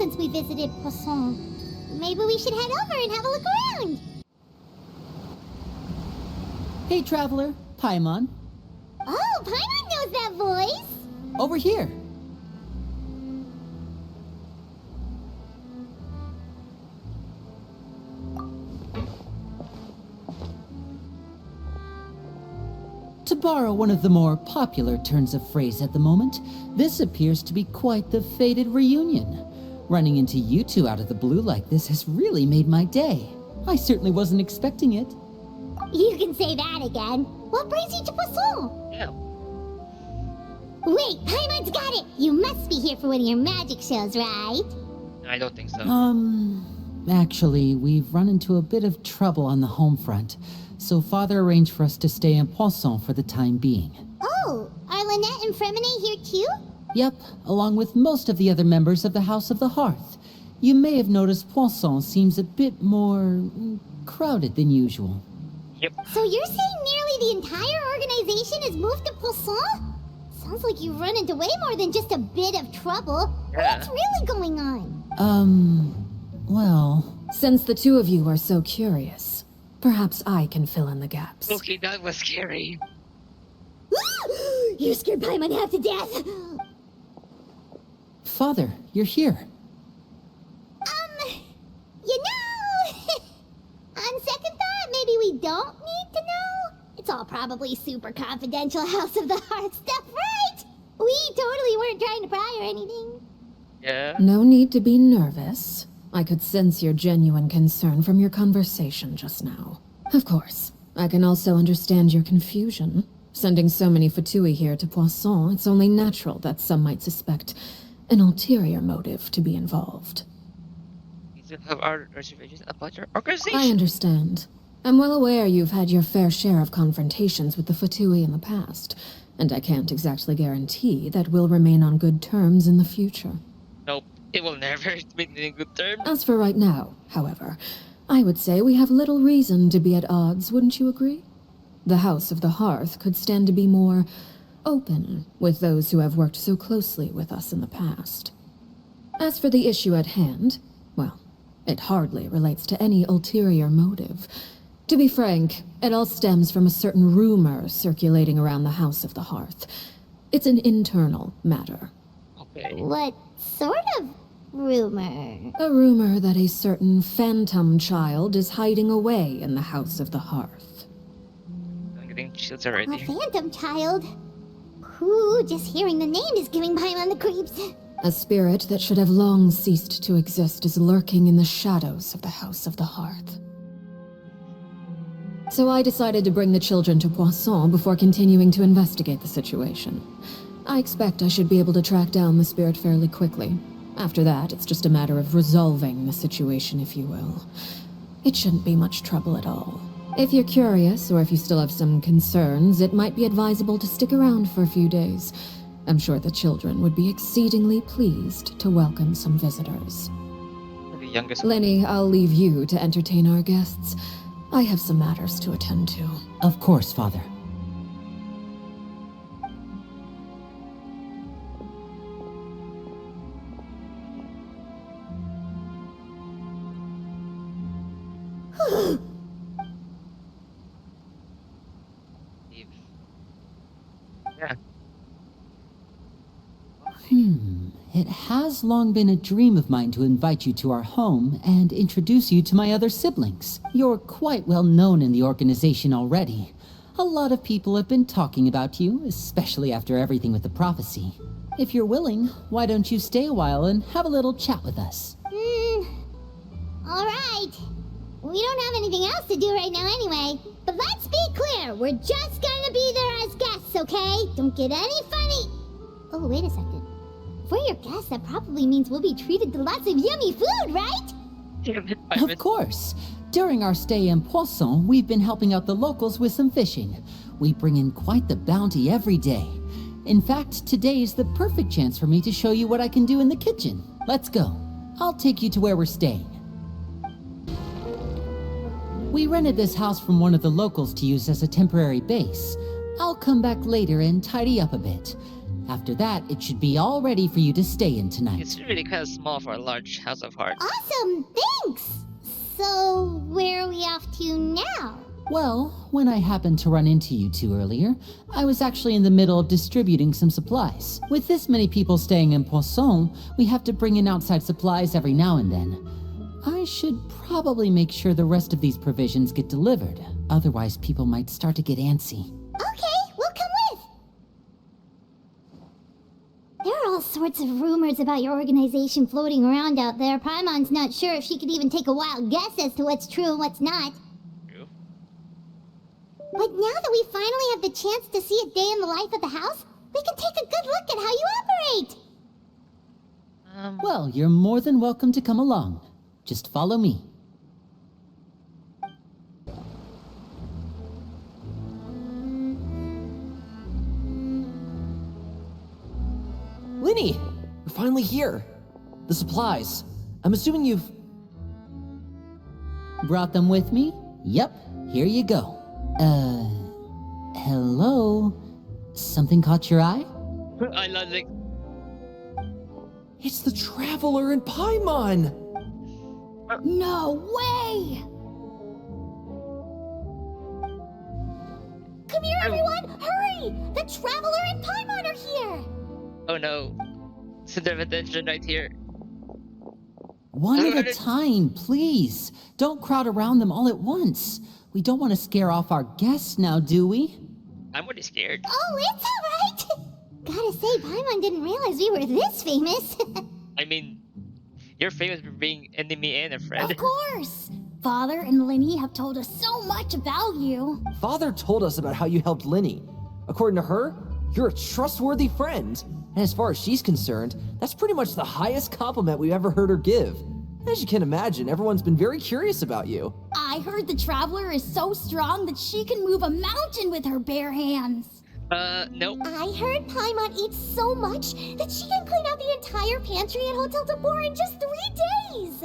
since we visited Poisson. Maybe we should head over and have a look around. Hey, traveler. Paimon. Oh, Paimon knows that voice. Over here. To borrow one of the more popular turns of phrase at the moment, this appears to be quite the fated reunion. Running into you two out of the blue like this has really made my day. I certainly wasn't expecting it. You can say that again. What brings you to Poisson? Yeah. Wait, Paimon's got it! You must be here for one of your magic shows, right? I don't think so. Actually, we've run into a bit of trouble on the home front, so Father arranged for us to stay in Poisson for the time being. Oh, are Lynette and Fremine here too? Yep, along with most of the other members of the House of the Hearth. You may have noticed Poisson seems a bit more crowded than usual. Yep. So you're saying nearly the entire organization has moved to Poisson? Sounds like you've run into way more than just a bit of trouble. Yeah. What's really going on? Well... Since the two of you are so curious, perhaps I can fill in the gaps. Okay, that was scary. You scared Paimon half to death! Father, you're here. You know... On second thought, maybe we don't need to know? It's all probably super confidential House of the Hearth stuff, right? We totally weren't trying to pry or anything. Yeah. No need to be nervous. I could sense your genuine concern from your conversation just now. Of course, I can also understand your confusion. Sending so many Fatui here to Poisson, it's only natural that some might suspect an ulterior motive to be involved. We still have our reservations about your organization. I understand. I'm well aware you've had your fair share of confrontations with the Fatui in the past, and I can't exactly guarantee that we'll remain on good terms in the future. Nope, it will never be in good terms. As for right now, however, I would say we have little reason to be at odds, wouldn't you agree? The House of the Hearth could stand to be more open with those who have worked so closely with us in the past. As for the issue at hand, well, it hardly relates to any ulterior motive. To be frank, it all stems from a certain rumor circulating around the House of the Hearth. It's an internal matter. Okay. What sort of rumor? A rumor that a certain phantom child is hiding away in the House of the Hearth. I'm getting chills A already. phantom child? Ooh, just hearing the name is giving Paimon the creeps. A spirit that should have long ceased to exist is lurking in the shadows of the House of the Hearth. So I decided to bring the children to Poisson before continuing to investigate the situation. I expect I should be able to track down the spirit fairly quickly. After that, it's just a matter of resolving the situation, if you will. It shouldn't be much trouble at all. If you're curious, or if you still have some concerns, it might be advisable to stick around for a few days. I'm sure the children would be exceedingly pleased to welcome some visitors. The youngest. Lenny, I'll leave you to entertain our guests. I have some matters to attend to. Of course, Father. Yeah. It has long been a dream of mine to invite you to our home and introduce you to my other siblings. You're quite well known in the organization already. A lot of people have been talking about you, especially after everything with the prophecy. If you're willing, why don't you stay a while and have a little chat with us? Alright. We don't have anything else to do right now anyway. But let's be clear, we're just gonna be there as guests, okay? Don't get any funny... Oh, wait a second. If we're your guests, that probably means we'll be treated to lots of yummy food, right? Damn it, Of course. During our stay in Poisson, we've been helping out the locals with some fishing. We bring in quite the bounty every day. In fact, today's the perfect chance for me to show you what I can do in the kitchen. Let's go. I'll take you to where we're staying. We rented this house from one of the locals to use as a temporary base. I'll come back later and tidy up a bit. After that, it should be all ready for you to stay in tonight. It's really kind of small for a large house of Hearth. Awesome, thanks! So, where are we off to now? Well, when I happened to run into you two earlier, I was actually in the middle of distributing some supplies. With this many people staying in Poisson, we have to bring in outside supplies every now and then. I should probably make sure the rest of these provisions get delivered. Otherwise, people might start to get antsy. Okay, we'll come with. There are all sorts of rumors about your organization floating around out there. Paimon's not sure if she could even take a wild guess as to what's true and what's not. True. But now that we finally have the chance to see a day in the life of the house, we can take a good look at how you operate. Well, you're more than welcome to come along. Just follow me. Linny! We're finally here. The supplies. I'm assuming you've... Brought them with me? Yep, here you go. Hello? Something caught your eye? I love it. It's the Traveler in Paimon! No way! Come here, everyone! Hurry! The Traveler and Paimon are here! Oh no. Center of attention right here. One at a time, please. Don't crowd around them all at once. We don't want to scare off our guests now, do we? I'm already scared. Oh, it's alright! Gotta say, Paimon didn't realize we were this famous. I mean, you're famous for being enemy and a friend. Of course! Father and Linny have told us so much about you. Father told us about how you helped Linny. According to her, you're a trustworthy friend. And as far as she's concerned, that's pretty much the highest compliment we've ever heard her give. As you can imagine, everyone's been very curious about you. I heard the Traveler is so strong that she can move a mountain with her bare hands. Nope. I heard Paimon eats so much that she can clean out the entire pantry at Hotel Tabor in just 3 days.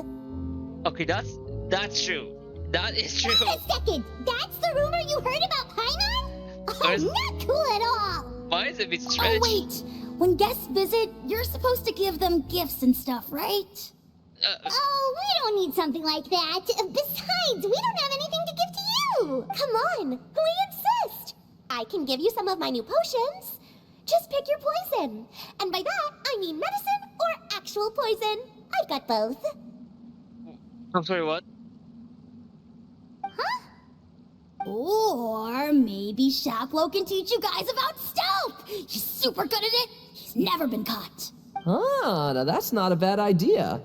Okay, that's true. That is true. Wait a second! That's the rumor you heard about Paimon? Oh, not cool at all! Why is it a bit Oh, stretched? wait! When guests visit, you're supposed to give them gifts and stuff, right? Oh, we don't need something like that. Besides, we don't have anything to give to you. Come on, we insist. I can give you some of my new potions. Just pick your poison. And by that, I mean medicine or actual poison. I've got both. I'm sorry, what? Huh? Or maybe Shaplo can teach you guys about stealth. He's super good at it. He's never been caught. Ah, now that's not a bad idea.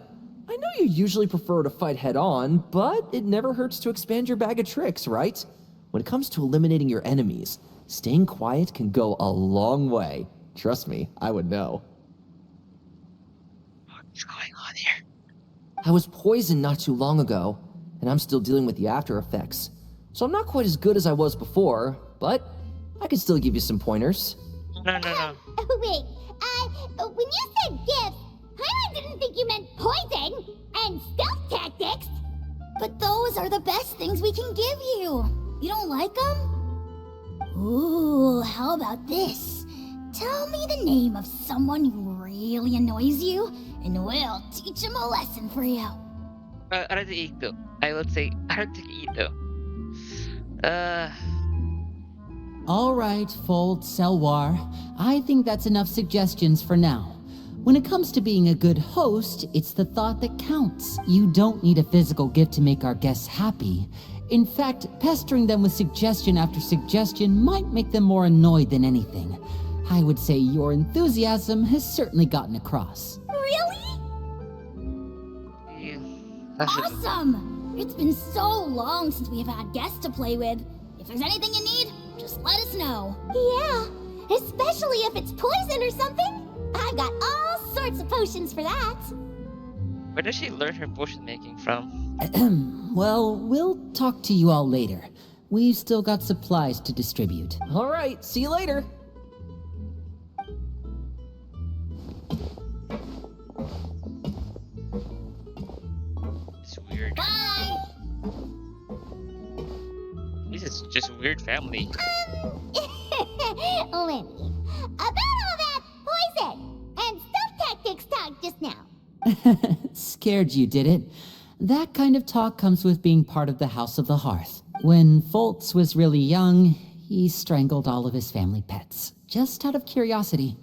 I know you usually prefer to fight head-on, but it never hurts to expand your bag of tricks, right? When it comes to eliminating your enemies, staying quiet can go a long way. Trust me, I would know. What's going on here? I was poisoned not too long ago, and I'm still dealing with the after effects. So I'm not quite as good as I was before, but I can still give you some pointers. No. Wait, when you said gifts, Paimon didn't think you meant poison and stealth tactics. But those are the best things we can give you. You don't like them? Ooh, how about this? Tell me the name of someone who really annoys you, and we'll teach him a lesson for you. Arlecchino. I would say Arlecchino. All right, Fold Selwar. I think that's enough suggestions for now. When it comes to being a good host, it's the thought that counts. You don't need a physical gift to make our guests happy. In fact, pestering them with suggestion after suggestion might make them more annoyed than anything. I would say your enthusiasm has certainly gotten across. Really? Yeah. Awesome! It's been so long since we've had guests to play with. If there's anything you need, just let us know. Yeah, especially if it's poison or something. I've got all sorts of potions for that. Where does she learn her potion making from? Well, we'll talk to you all later. We've still got supplies to distribute. All right, see you later. It's weird. Bye! This is just a weird family. Lenny, about all that Scared you, did it? That kind of talk comes with being part of the House of the Hearth. When Foltz was really young, he strangled all of his family pets, just out of curiosity.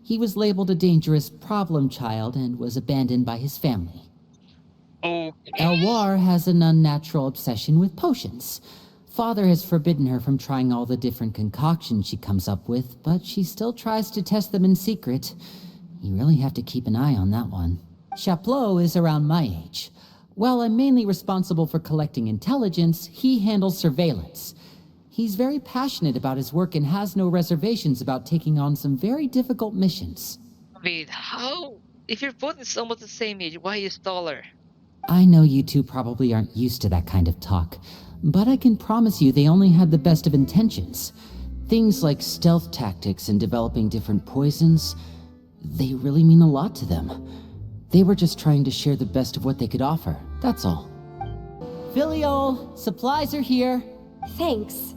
He was labeled a dangerous problem child and was abandoned by his family. Okay. Elwar has an unnatural obsession with potions. Father has forbidden her from trying all the different concoctions she comes up with, but she still tries to test them in secret. You really have to keep an eye on that one. Chaplot is around my age. While I'm mainly responsible for collecting intelligence, he handles surveillance. He's very passionate about his work and has no reservations about taking on some very difficult missions. Wait, how? If you're both almost the same age, why is taller? I know you two probably aren't used to that kind of talk, but I can promise you they only had the best of intentions. Things like stealth tactics and developing different poisons, they really mean a lot to them. They were just trying to share the best of what they could offer, that's all. Filiol, supplies are here. Thanks.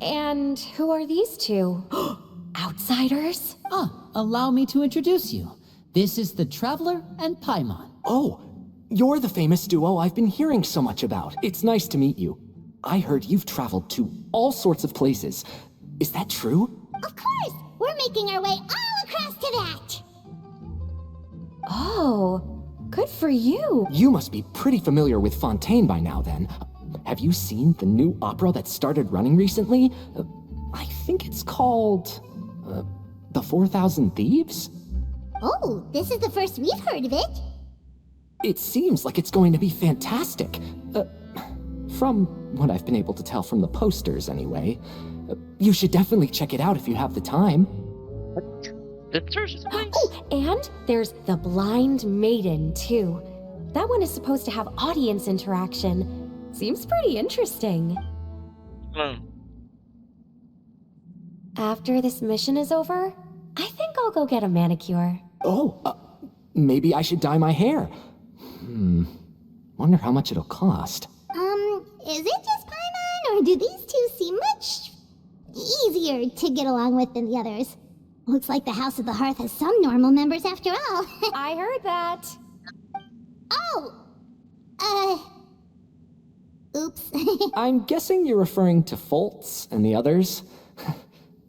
And who are these two? Outsiders? Allow me to introduce you. This is the Traveler and Paimon. Oh, you're the famous duo I've been hearing so much about. It's nice to meet you. I heard you've traveled to all sorts of places. Is that true? Of course! We're making our way all across to that! Oh, good for you. You must be pretty familiar with Fontaine by now, then. Have you seen the new opera that started running recently? I think it's called... The 4,000 Thieves? Oh, this is the first we've heard of it. It seems like it's going to be fantastic. From what I've been able to tell from the posters, anyway. You should definitely check it out if you have the time. The church is nice. Oh, and there's The Blind Maiden, too. That one is supposed to have audience interaction. Seems pretty interesting. After this mission is over, I think I'll go get a manicure. Oh, maybe I should dye my hair. Wonder how much it'll cost. Is it just Paimon, or do these two seem much easier to get along with than the others? Looks like the House of the Hearth has some normal members after all. I heard that. Oops. I'm guessing you're referring to Foltz and the others?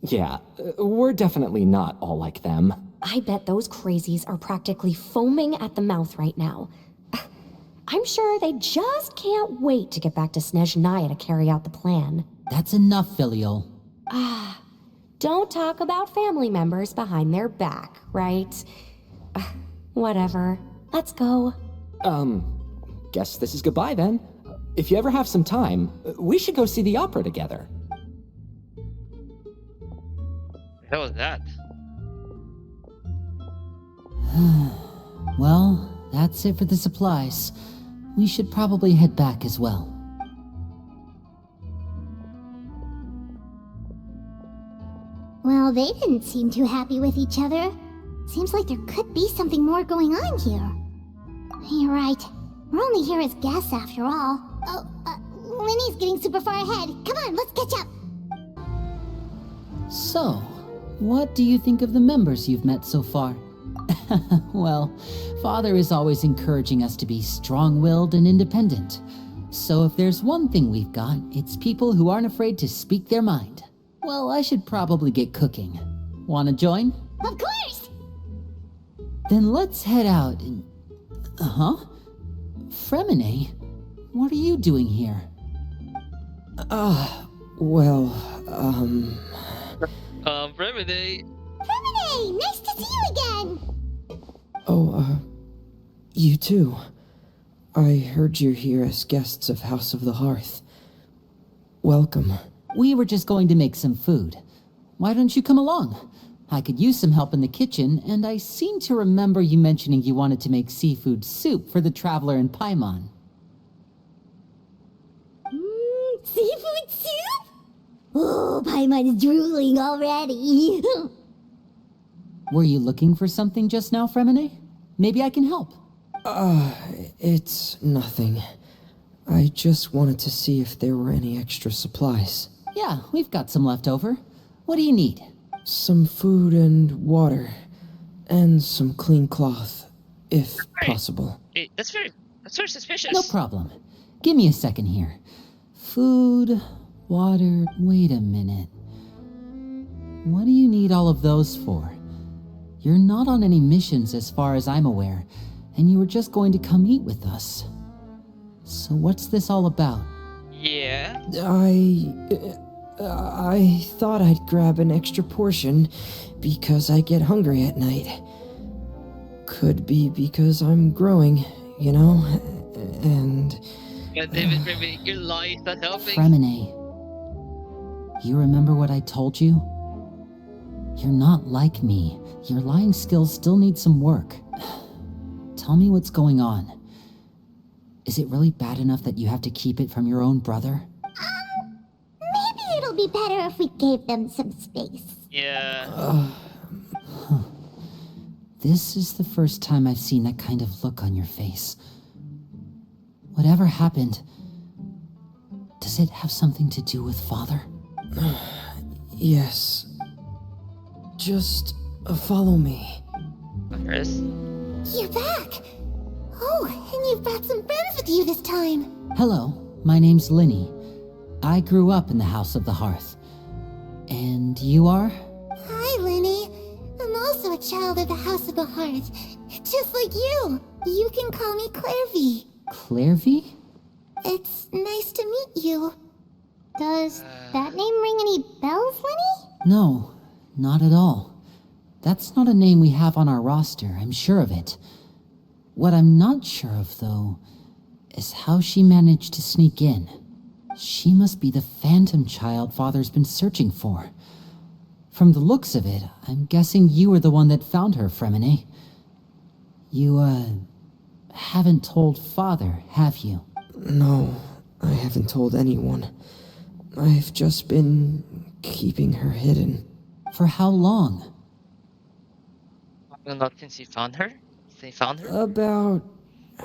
Yeah, we're definitely not all like them. I bet those crazies are practically foaming at the mouth right now. I'm sure they just can't wait to get back to Snezhnaya to carry out the plan. That's enough, Filiol. Don't talk about family members behind their back, right? Whatever. Let's go. Guess this is goodbye then. If you ever have some time, we should go see the opera together. How was that? Well, that's it for the supplies. We should probably head back as well. Well, they didn't seem too happy with each other. Seems like there could be something more going on here. You're right. We're only here as guests after all. Oh, Linny's getting super far ahead. Come on, let's catch up. So, what do you think of the members you've met so far? Well, Father is always encouraging us to be strong-willed and independent. So if there's one thing we've got, it's people who aren't afraid to speak their mind. Well, I should probably get cooking. Wanna join? Of course! Then let's head out and... Fremine, what are you doing here? Remedy. Fremine, nice to see you again! You too. I heard you're here as guests of House of the Hearth. Welcome. We were just going to make some food. Why don't you come along? I could use some help in the kitchen, and I seem to remember you mentioning you wanted to make seafood soup for the Traveler and Paimon. Seafood soup? Oh, Paimon's drooling already. Were you looking for something just now, Fremine? Maybe I can help. It's nothing. I just wanted to see if there were any extra supplies. Yeah, we've got some left over. What do you need? Some food and water. And some clean cloth, if Right. possible. That's very suspicious. No problem. Give me a second here. Food, water, wait a minute. What do you need all of those for? You're not on any missions as far as I'm aware, and you were just going to come eat with us. So what's this all about? Yeah. I thought I'd grab an extra portion because I get hungry at night. Could be because I'm growing, you know, and... God damn it, Remy, your lie is not helping. Fremine, you remember what I told you? You're not like me. Your lying skills still need some work. Tell me what's going on. Is it really bad enough that you have to keep it from your own brother? Maybe it'll be better if we gave them some space. Yeah. This is the first time I've seen that kind of look on your face. Whatever happened, does it have something to do with Father? Yes. Just follow me. Chris. You're back! Oh, and you've brought some friends with you this time. Hello, my name's Linny. I grew up in the House of the Hearth. And you are? Hi, Lenny. I'm also a child of the House of the Hearth. Just like you. You can call me Clairvy. Clairvy? It's nice to meet you. Does that name ring any bells, Lenny? No, not at all. That's not a name we have on our roster, I'm sure of it. What I'm not sure of, though, is how she managed to sneak in. She must be the phantom child Father's been searching for. From the looks of it, I'm guessing you were the one that found her, Fremine. You, haven't told Father, have you? No, I haven't told anyone. I've just been keeping her hidden. For how long? Not since you found her? About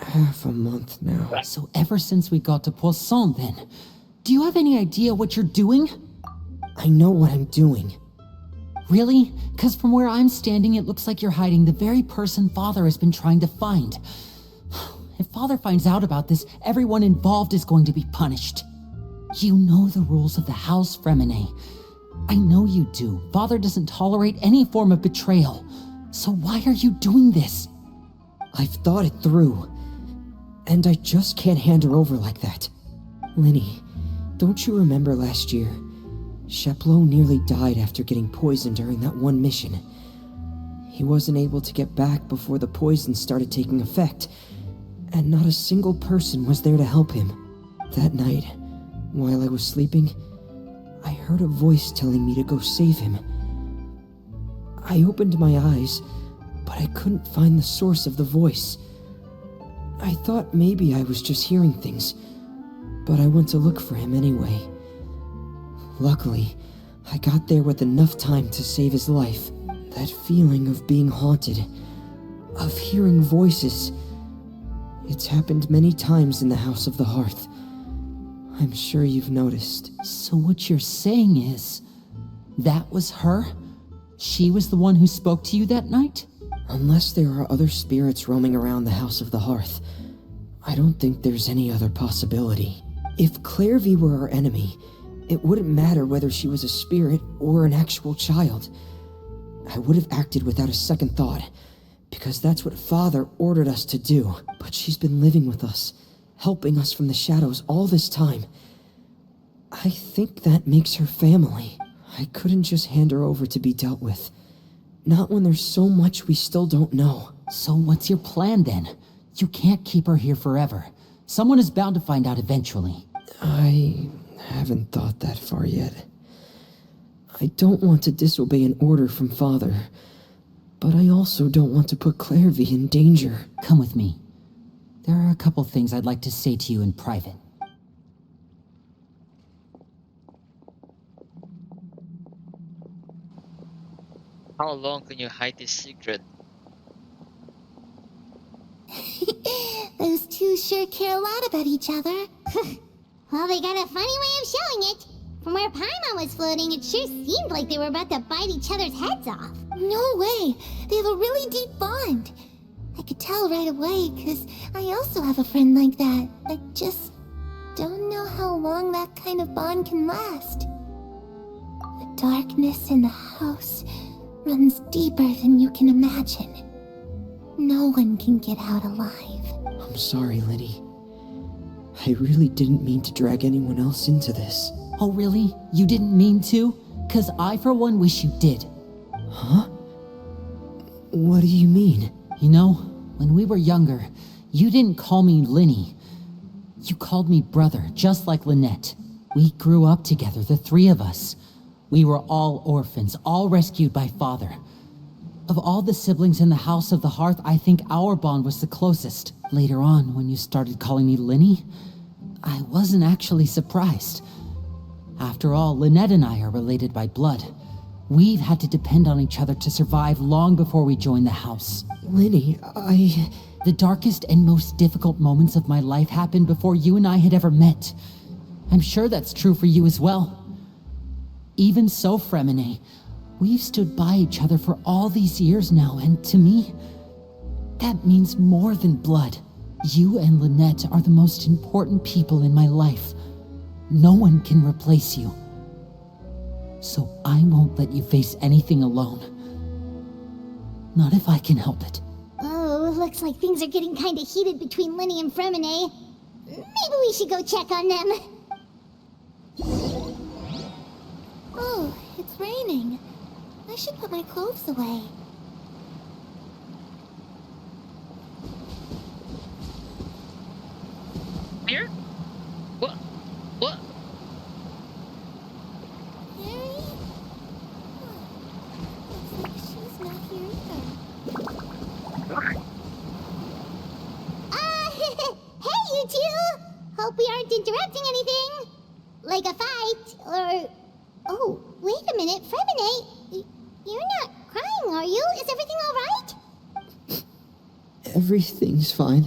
half a month now. So ever since we got to Poisson, then. Do you have any idea what you're doing? I know what I'm doing. Really? Because from where I'm standing, it looks like you're hiding the very person Father has been trying to find. If Father finds out about this, everyone involved is going to be punished. You know the rules of the house, Fremine. I know you do. Father doesn't tolerate any form of betrayal. So why are you doing this? I've thought it through. And I just can't hand her over like that. Linny, don't you remember last year? Sheplo nearly died after getting poisoned during that one mission. He wasn't able to get back before the poison started taking effect, and not a single person was there to help him. That night, while I was sleeping, I heard a voice telling me to go save him. I opened my eyes, but I couldn't find the source of the voice. I thought maybe I was just hearing things, but I went to look for him anyway. Luckily, I got there with enough time to save his life. That feeling of being haunted, of hearing voices, it's happened many times in the House of the Hearth. I'm sure you've noticed. So what you're saying is, that was her? She was the one who spoke to you that night? Unless there are other spirits roaming around the House of the Hearth, I don't think there's any other possibility. If Clairvy were our enemy, it wouldn't matter whether she was a spirit or an actual child. I would have acted without a second thought, because that's what Father ordered us to do. But she's been living with us, helping us from the shadows all this time. I think that makes her family. I couldn't just hand her over to be dealt with. Not when there's so much we still don't know. So what's your plan then? You can't keep her here forever. Someone is bound to find out eventually. I haven't thought that far yet. I don't want to disobey an order from Father, but I also don't want to put Clairvy in danger. Come with me. There are a couple things I'd like to say to you in private. How long can you hide this secret? Those two sure care a lot about each other. Well, they got a funny way of showing it. From where Paimon was floating, it sure seemed like they were about to bite each other's heads off. No way. They have a really deep bond. I could tell right away, because I also have a friend like that. I just don't know how long that kind of bond can last. The darkness in the house runs deeper than you can imagine. No one can get out alive. I'm sorry, Liddy. I really didn't mean to drag anyone else into this. Oh, really? You didn't mean to? 'Cause I, for one, wish you did. Huh? What do you mean? You know, when we were younger, you didn't call me Linny. You called me brother, just like Lynette. We grew up together, the three of us. We were all orphans, all rescued by father. Of all the siblings in the House of the Hearth, I think our bond was the closest. Later on, when you started calling me Linny, I wasn't actually surprised. After all, Lynette and I are related by blood. We've had to depend on each other to survive long before we joined the house. Linny, The darkest and most difficult moments of my life happened before you and I had ever met. I'm sure that's true for you as well. Even so, Fremine, we've stood by each other for all these years now, and to me, that means more than blood. You and Lynette are the most important people in my life. No one can replace you. So I won't let you face anything alone. Not if I can help it. Oh, looks like things are getting kinda heated between Linny and Fremine. Maybe we should go check on them. Oh, it's raining. I should put my clothes away. Here? What? What? Mary? Looks like she's not here either. Hey, you two! Hope we aren't interrupting anything. Like a fight, or... Oh, wait a minute, Fremine. You're not crying, are you? Is everything alright? everything's fine.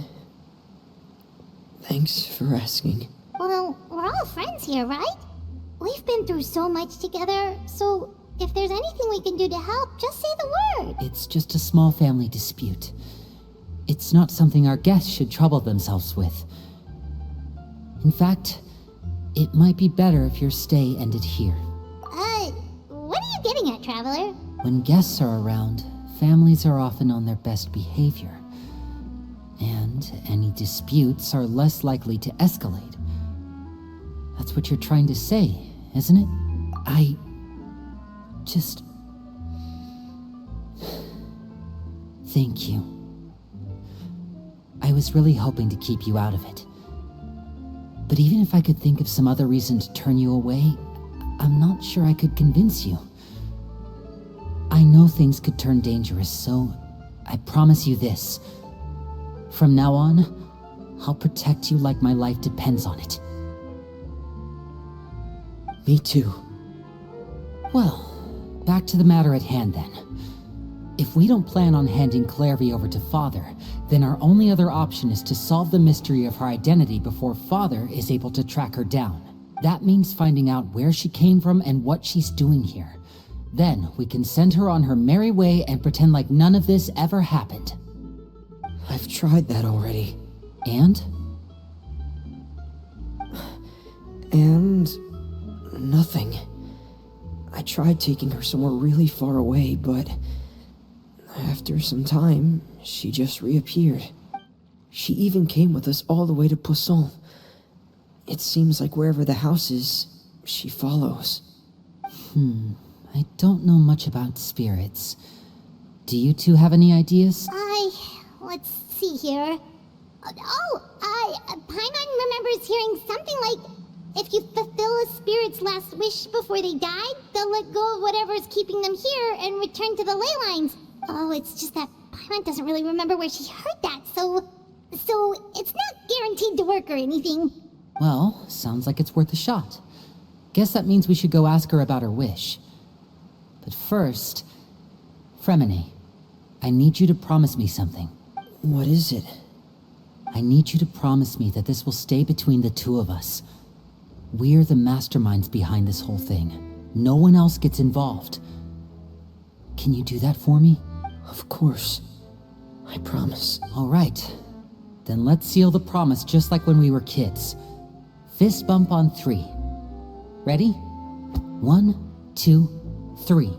Thanks for asking. Well, we're all friends here, right? We've been through so much together, so if there's anything we can do to help, just say the word. It's just a small family dispute. It's not something our guests should trouble themselves with. In fact, it might be better if your stay ended here. What are you getting at, Traveler? When guests are around, families are often on their best behavior. And any disputes are less likely to escalate. That's what you're trying to say, isn't it? I just... Thank you. I was really hoping to keep you out of it. But even if I could think of some other reason to turn you away, I'm not sure I could convince you. I know things could turn dangerous, so I promise you this. From now on, I'll protect you like my life depends on it. Me too. Well, back to the matter at hand then. If we don't plan on handing Clairvy over to Father, then our only other option is to solve the mystery of her identity before Father is able to track her down. That means finding out where she came from and what she's doing here. Then we can send her on her merry way and pretend like none of this ever happened. I've tried that already. And? And... nothing. I tried taking her somewhere really far away, but... after some time, she just reappeared. She even came with us all the way to Poisson. It seems like wherever the house is, she follows. I don't know much about spirits. Do you two have any ideas? Let's see here. Paimon remembers hearing something like, if you fulfill a spirit's last wish before they died, they'll let go of whatever's keeping them here and return to the ley lines. Oh, it's just that Paimon doesn't really remember where she heard that, so it's not guaranteed to work or anything. Well, sounds like it's worth a shot. Guess that means we should go ask her about her wish. But first, Fremine, I need you to promise me something. What is it? I need you to promise me that this will stay between the two of us. We're the masterminds behind this whole thing. No one else gets involved. Can you do that for me? Of course. I promise. All right. Then let's seal the promise just like when we were kids. Fist bump on 3. Ready? 1, 2, 3.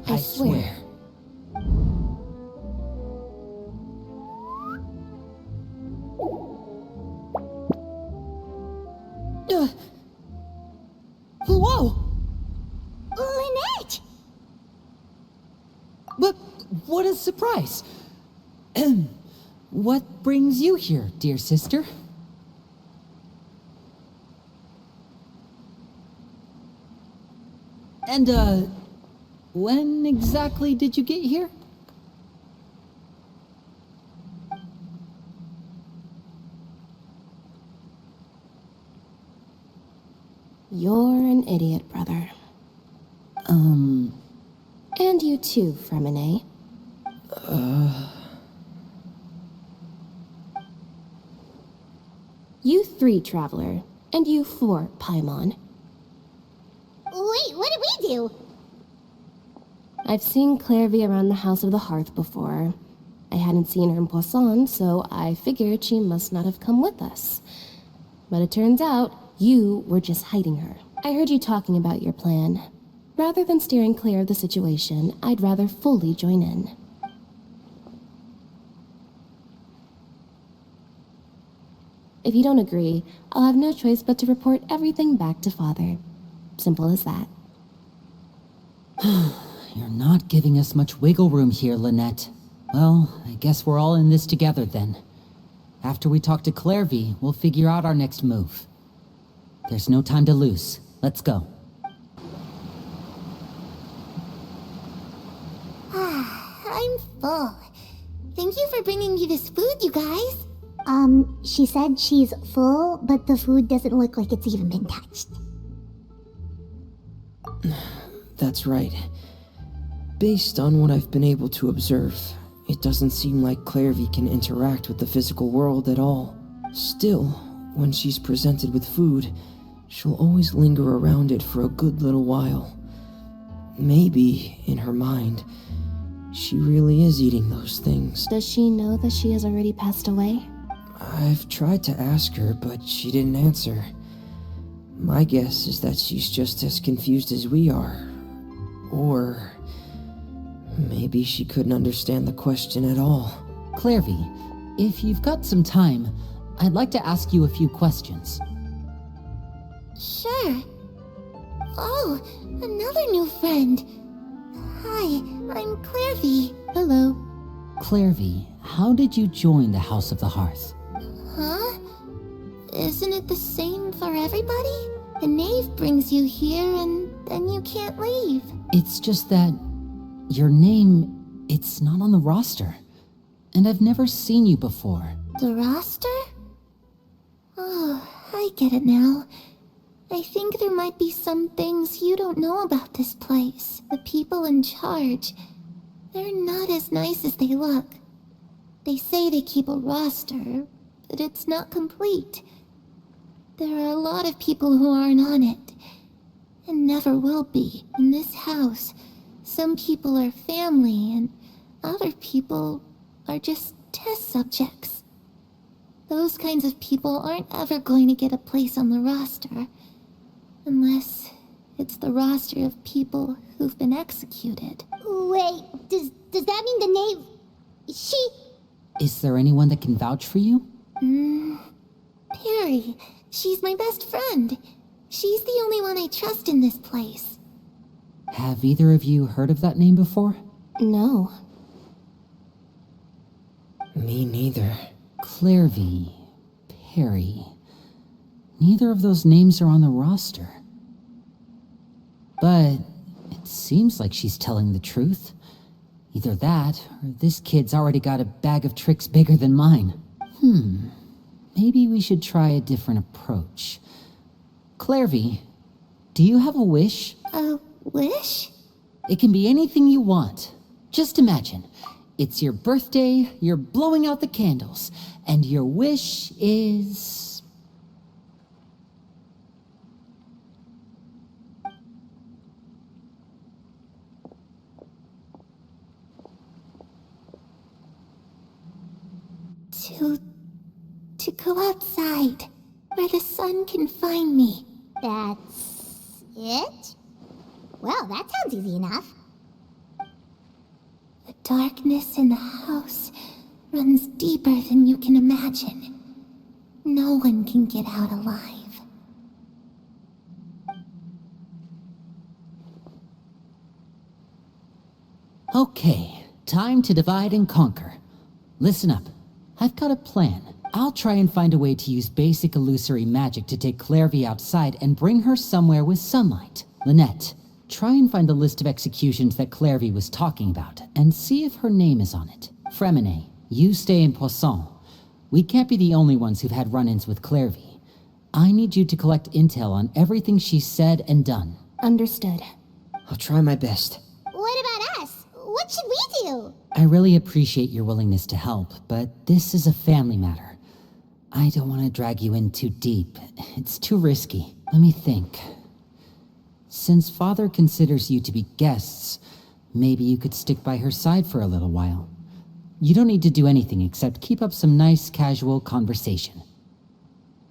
I swear. Whoa! Lynette! But what a surprise! What brings you here, dear sister? And, when exactly did you get here? You're an idiot, brother. And you too, Fremine. You 3, Traveler. And you 4, Paimon. Wait, what did we do? I've seen Clairvy around the House of the Hearth before. I hadn't seen her in Poisson, so I figured she must not have come with us. But it turns out, you were just hiding her. I heard you talking about your plan. Rather than steering clear of the situation, I'd rather fully join in. If you don't agree, I'll have no choice but to report everything back to Father. Simple as that. You're not giving us much wiggle room here, Lynette. Well, I guess we're all in this together then. After we talk to Clairvy, we'll figure out our next move. There's no time to lose. Let's go. I'm full. Thank you for bringing me this food, you guys. She said she's full, but the food doesn't look like it's even been touched. That's right. Based on what I've been able to observe, it doesn't seem like Clairvy can interact with the physical world at all. Still, when she's presented with food, she'll always linger around it for a good little while. Maybe, in her mind, she really is eating those things. Does she know that she has already passed away? I've tried to ask her, but she didn't answer. My guess is that she's just as confused as we are. Or maybe she couldn't understand the question at all. Clairvy, if you've got some time, I'd like to ask you a few questions. Sure. Oh, another new friend. Hi, I'm Clairvy. Hello. Clairvy, how did you join the House of the Hearth? Huh? Isn't it the same for everybody? A knave brings you here and then you can't leave. It's just that your name, it's not on the roster. And I've never seen you before. The roster? Oh, I get it now. I think there might be some things you don't know about this place. The people in charge, they're not as nice as they look. They say they keep a roster, but it's not complete. There are a lot of people who aren't on it, and never will be. In this house, some people are family, and other people are just test subjects. Those kinds of people aren't ever going to get a place on the roster, unless it's the roster of people who've been executed. Wait, does that mean the knave... she... Is there anyone that can vouch for you? Perry. She's my best friend. She's the only one I trust in this place. Have either of you heard of that name before? No. Me neither. Clairvy, Perry. Neither of those names are on the roster. But it seems like she's telling the truth. Either that, or this kid's already got a bag of tricks bigger than mine. Maybe we should try a different approach. Clairvy, do you have a wish? A wish? It can be anything you want. Just imagine. It's your birthday, you're blowing out the candles, and your wish is... To go outside, where the sun can find me. That's it? Well, that sounds easy enough. The darkness in the house runs deeper than you can imagine. No one can get out alive. Okay, time to divide and conquer. Listen up. I've got a plan. I'll try and find a way to use basic illusory magic to take Clairvy outside and bring her somewhere with sunlight. Lynette, try and find the list of executions that Clairvy was talking about, and see if her name is on it. Fremine, you stay in Poisson. We can't be the only ones who've had run-ins with Clairvy. I need you to collect intel on everything she's said and done. Understood. I'll try my best. What about us? What should we do? I really appreciate your willingness to help, but this is a family matter. I don't want to drag you in too deep. It's too risky. Let me think. Since Father considers you to be guests, maybe you could stick by her side for a little while. You don't need to do anything except keep up some nice, casual conversation.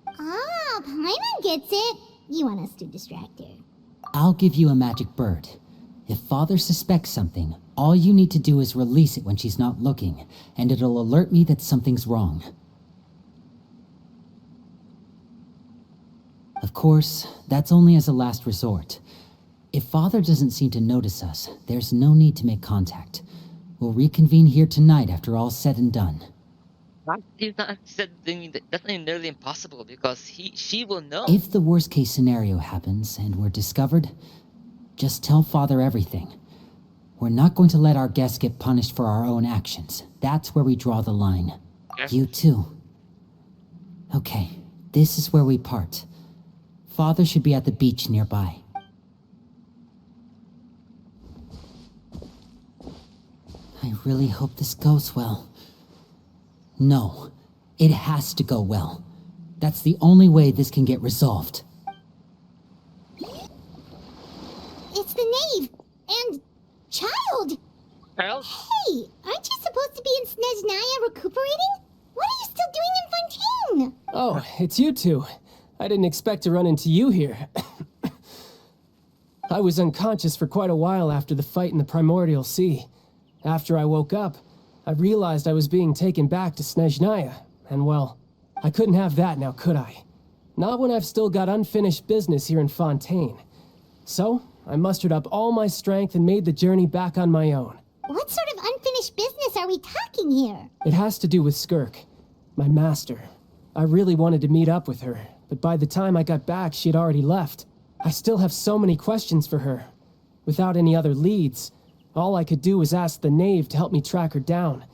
Ah, Paimon gets it. You want us to distract her. I'll give you a magic bird. If Father suspects something, all you need to do is release it when she's not looking, and it'll alert me that something's wrong. Of course, that's only as a last resort. If Father doesn't seem to notice us, there's no need to make contact. We'll reconvene here tonight after all's said and done. He's not said that's not nearly impossible because she will know. If the worst case scenario happens and we're discovered, just tell Father everything. We're not going to let our guests get punished for our own actions. That's where we draw the line. Yeah. You too. Okay, this is where we part. Father should be at the beach nearby. I really hope this goes well. No, it has to go well. That's the only way this can get resolved. It's the Knave and Child. Child? Hey, aren't you supposed to be in Snezhnaya recuperating? What are you still doing in Fontaine? Oh, it's you two. I didn't expect to run into you here. I was unconscious for quite a while after the fight in the Primordial Sea. After I woke up, I realized I was being taken back to Snezhnaya, and well, I couldn't have that now, could I? Not when I've still got unfinished business here in Fontaine. So, I mustered up all my strength and made the journey back on my own. What sort of unfinished business are we talking here? It has to do with Skirk, my master. I really wanted to meet up with her, but by the time I got back, she had already left. I still have so many questions for her. Without any other leads, all I could do was ask the Knave to help me track her down.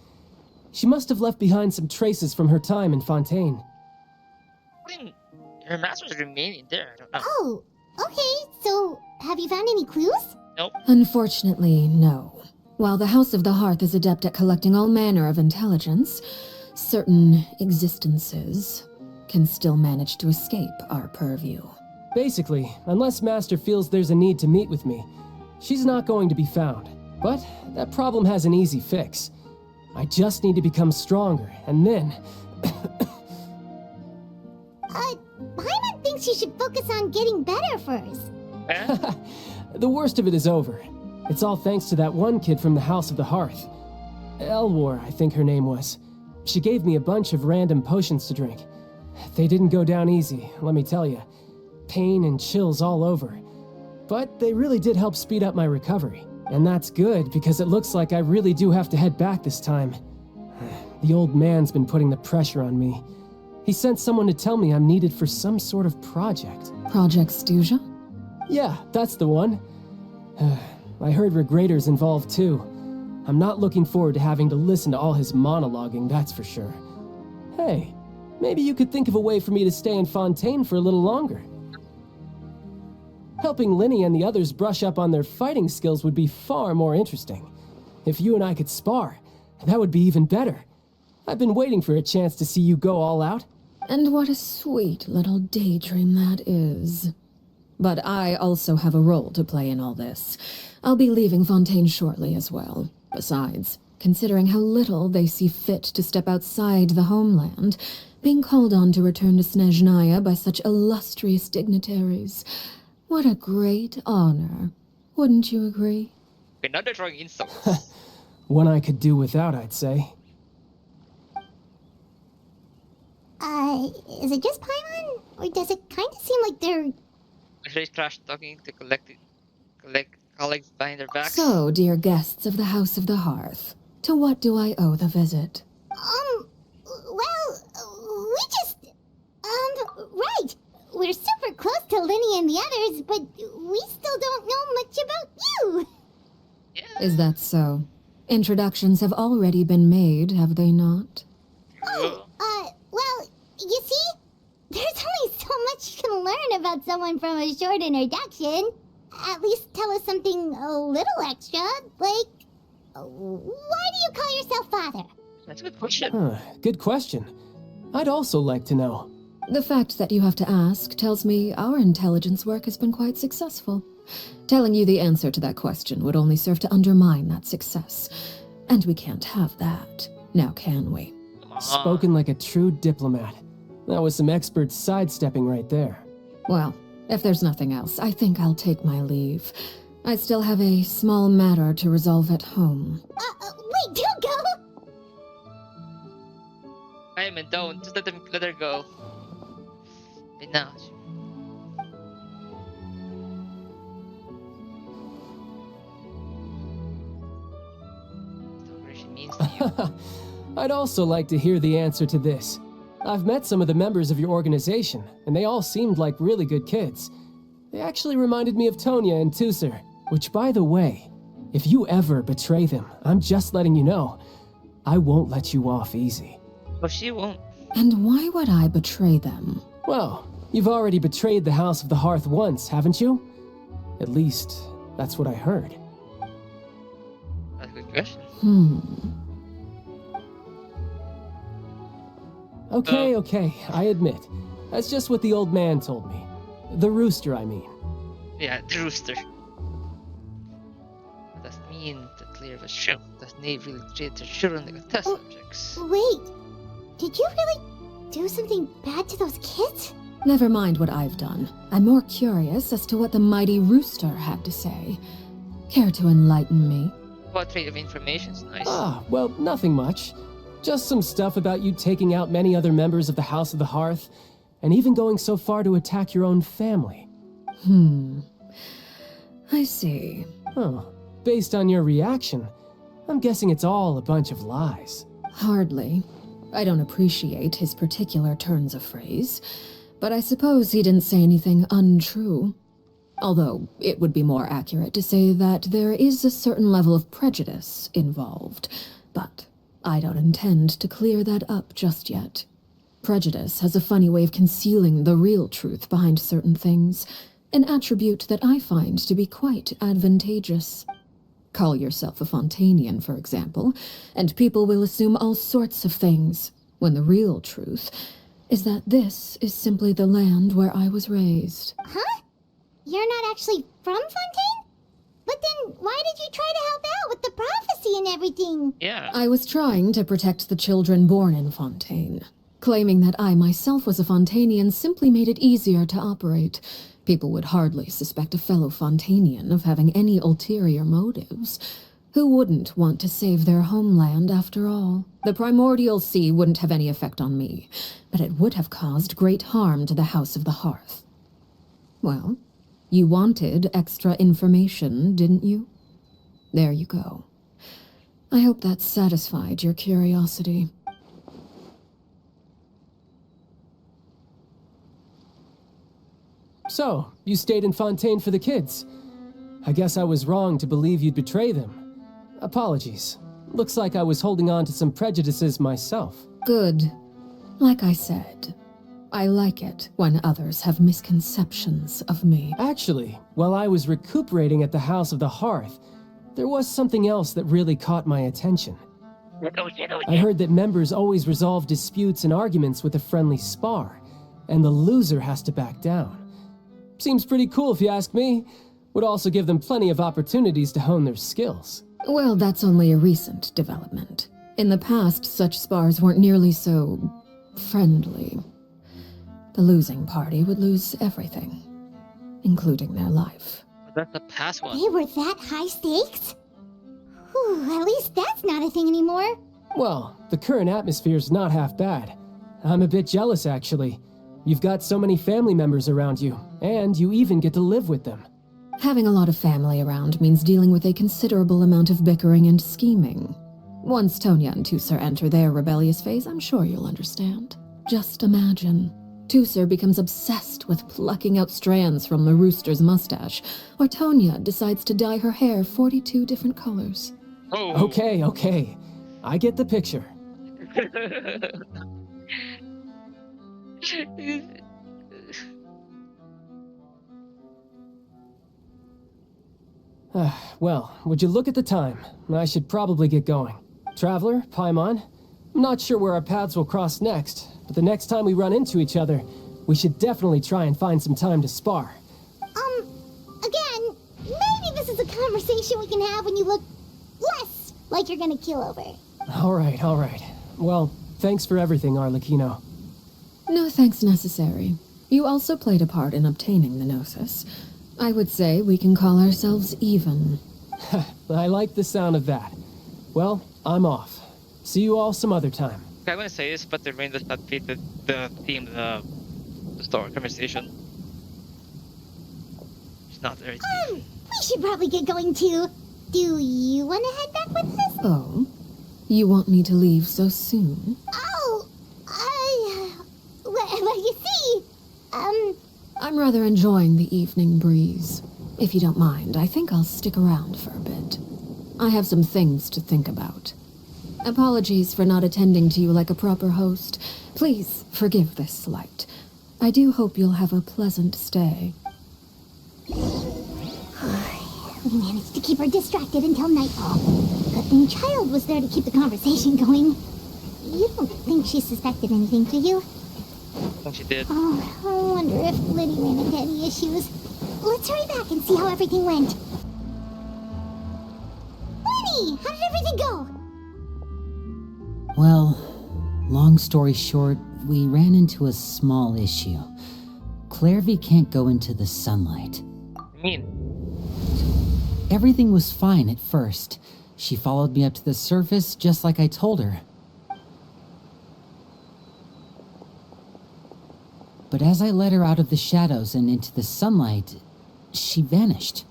She must have left behind some traces from her time in Fontaine. Her master's remaining there. I don't know. Oh, okay, so have you found any clues? Nope. Unfortunately, no. While the House of the Hearth is adept at collecting all manner of intelligence, certain existences can still manage to escape our purview. Basically, unless Master feels there's a need to meet with me, she's not going to be found. But that problem has an easy fix. I just need to become stronger, and then... Paimon thinks you should focus on getting better first. Eh? The worst of it is over. It's all thanks to that one kid from the House of the Hearth. Elwar, I think her name was. She gave me a bunch of random potions to drink. They didn't go down easy, let me tell you. Pain and chills all over. But they really did help speed up my recovery. And that's good, because it looks like I really do have to head back this time. The old man's been putting the pressure on me. He sent someone to tell me I'm needed for some sort of project. Project Stuja? Yeah, that's the one. I heard Regrador's involved too. I'm not looking forward to having to listen to all his monologuing, that's for sure. Hey, maybe you could think of a way for me to stay in Fontaine for a little longer. Helping Linny and the others brush up on their fighting skills would be far more interesting. If you and I could spar, that would be even better. I've been waiting for a chance to see you go all out. And what a sweet little daydream that is. But I also have a role to play in all this. I'll be leaving Fontaine shortly as well. Besides, considering how little they see fit to step outside the homeland, being called on to return to Snezhnaya by such illustrious dignitaries. What a great honor. Wouldn't you agree? Okay, now they're throwing insults. One I could do without, I'd say. Is it just Paimon? Or does it kind of seem like they're... Actually trash talking to colleagues behind their backs. So, dear guests of the House of the Hearth, to what do I owe the visit? Well, we just... right. We're super close to Linny and the others, but we still don't know much about you. Yeah. Is that so? Introductions have already been made, have they not? Well, you see, there's only so much you can learn about someone from a short introduction. At least tell us something a little extra, like, why do you call yourself father? That's a good question. Good question. I'd also like to know. The fact that you have to ask tells me our intelligence work has been quite successful. Telling you the answer to that question would only serve to undermine that success. And we can't have that, now can we? Spoken like a true diplomat. That was some expert sidestepping right there. Well, if there's nothing else, I think I'll take my leave. I still have a small matter to resolve at home. Wait, don't go! Paimon, don't. Just let her go. Wait now. Whatever she means to you. I'd also like to hear the answer to this. I've met some of the members of your organization, and they all seemed like really good kids. They actually reminded me of Tonya and Tusser, which, by the way, if you ever betray them, I'm just letting you know, I won't let you off easy. But she won't. And why would I betray them? Well, you've already betrayed the House of the Hearth once, haven't you? At least, that's what I heard. That's a good question. Okay, I admit. That's just what the old man told me. The rooster, I mean. Yeah, the rooster. What does it mean to clear the ship? Does Knave really treat their children like test subjects? Wait, did you really do something bad to those kids? Never mind what I've done. I'm more curious as to what the mighty rooster had to say. Care to enlighten me? What trade of information's nice. Well, nothing much. Just some stuff about you taking out many other members of the House of the Hearth, and even going so far to attack your own family. I see. Based on your reaction, I'm guessing it's all a bunch of lies. Hardly. I don't appreciate his particular turns of phrase, but I suppose he didn't say anything untrue. Although, it would be more accurate to say that there is a certain level of prejudice involved, but I don't intend to clear that up just yet. Prejudice has a funny way of concealing the real truth behind certain things, an attribute that I find to be quite advantageous. Call yourself a Fontanian, for example, and people will assume all sorts of things, when the real truth is that this is simply the land where I was raised. Huh? You're not actually from Fontaine? But then why did you try to help out with the prophecy and everything? Yeah. I was trying to protect the children born in Fontaine. Claiming that I myself was a Fontanian simply made it easier to operate. People would hardly suspect a fellow Fontanian of having any ulterior motives. Who wouldn't want to save their homeland after all? The primordial sea wouldn't have any effect on me, but it would have caused great harm to the House of the Hearth. Well, you wanted extra information, didn't you? There you go. I hope that satisfied your curiosity. So, you stayed in Fontaine for the kids. I guess I was wrong to believe you'd betray them. Apologies. Looks like I was holding on to some prejudices myself. Good. Like I said, I like it when others have misconceptions of me. Actually, while I was recuperating at the House of the Hearth, there was something else that really caught my attention. I heard that members always resolve disputes and arguments with a friendly spar, and the loser has to back down. Seems pretty cool if you ask me. Would also give them plenty of opportunities to hone their skills. Well, that's only a recent development. In the past, such spars weren't nearly so friendly. The losing party would lose everything, including their life. That's the past one. They were that high stakes? Whew, at least that's not a thing anymore. Well, the current atmosphere's not half bad. I'm a bit jealous, actually. You've got so many family members around you, and you even get to live with them. Having a lot of family around means dealing with a considerable amount of bickering and scheming. Once Tonya and Tusser enter their rebellious phase, I'm sure you'll understand. Just imagine. Tusser becomes obsessed with plucking out strands from the rooster's mustache, or Tonya decides to dye her hair 42 different colors. Oh. Okay. I get the picture. Well, would you look at the time? I should probably get going. Traveler, Paimon, I'm not sure where our paths will cross next, but the next time we run into each other, we should definitely try and find some time to spar. Again, maybe this is a conversation we can have when you look less like you're gonna kill over. All right. Well, thanks for everything, Arlecchino. No thanks necessary. You also played a part in obtaining the Gnosis. I would say we can call ourselves even. I like the sound of that. Well, I'm off. See you all some other time. I'm gonna say this, but the rain does not fit the theme, the story conversation. It's not very deep. We should probably get going too. Do you want to head back with us? Oh? You want me to leave so soon? Oh, well, you see, I'm rather enjoying the evening breeze. If you don't mind, I think I'll stick around for a bit. I have some things to think about. Apologies for not attending to you like a proper host. Please forgive this slight. I do hope you'll have a pleasant stay. we managed to keep her distracted until nightfall. Good thing Child was there to keep the conversation going. You don't think she suspected anything, do you? I think she did. Oh, I wonder if Liddy ran into any issues. Let's hurry back and see how everything went. Liddy, how did everything go? Well, long story short, we ran into a small issue. Clairvy can't go into the sunlight. I mean, Everything was fine at first. She followed me up to the surface just like I told her. But as I led her out of the shadows and into the sunlight, she vanished.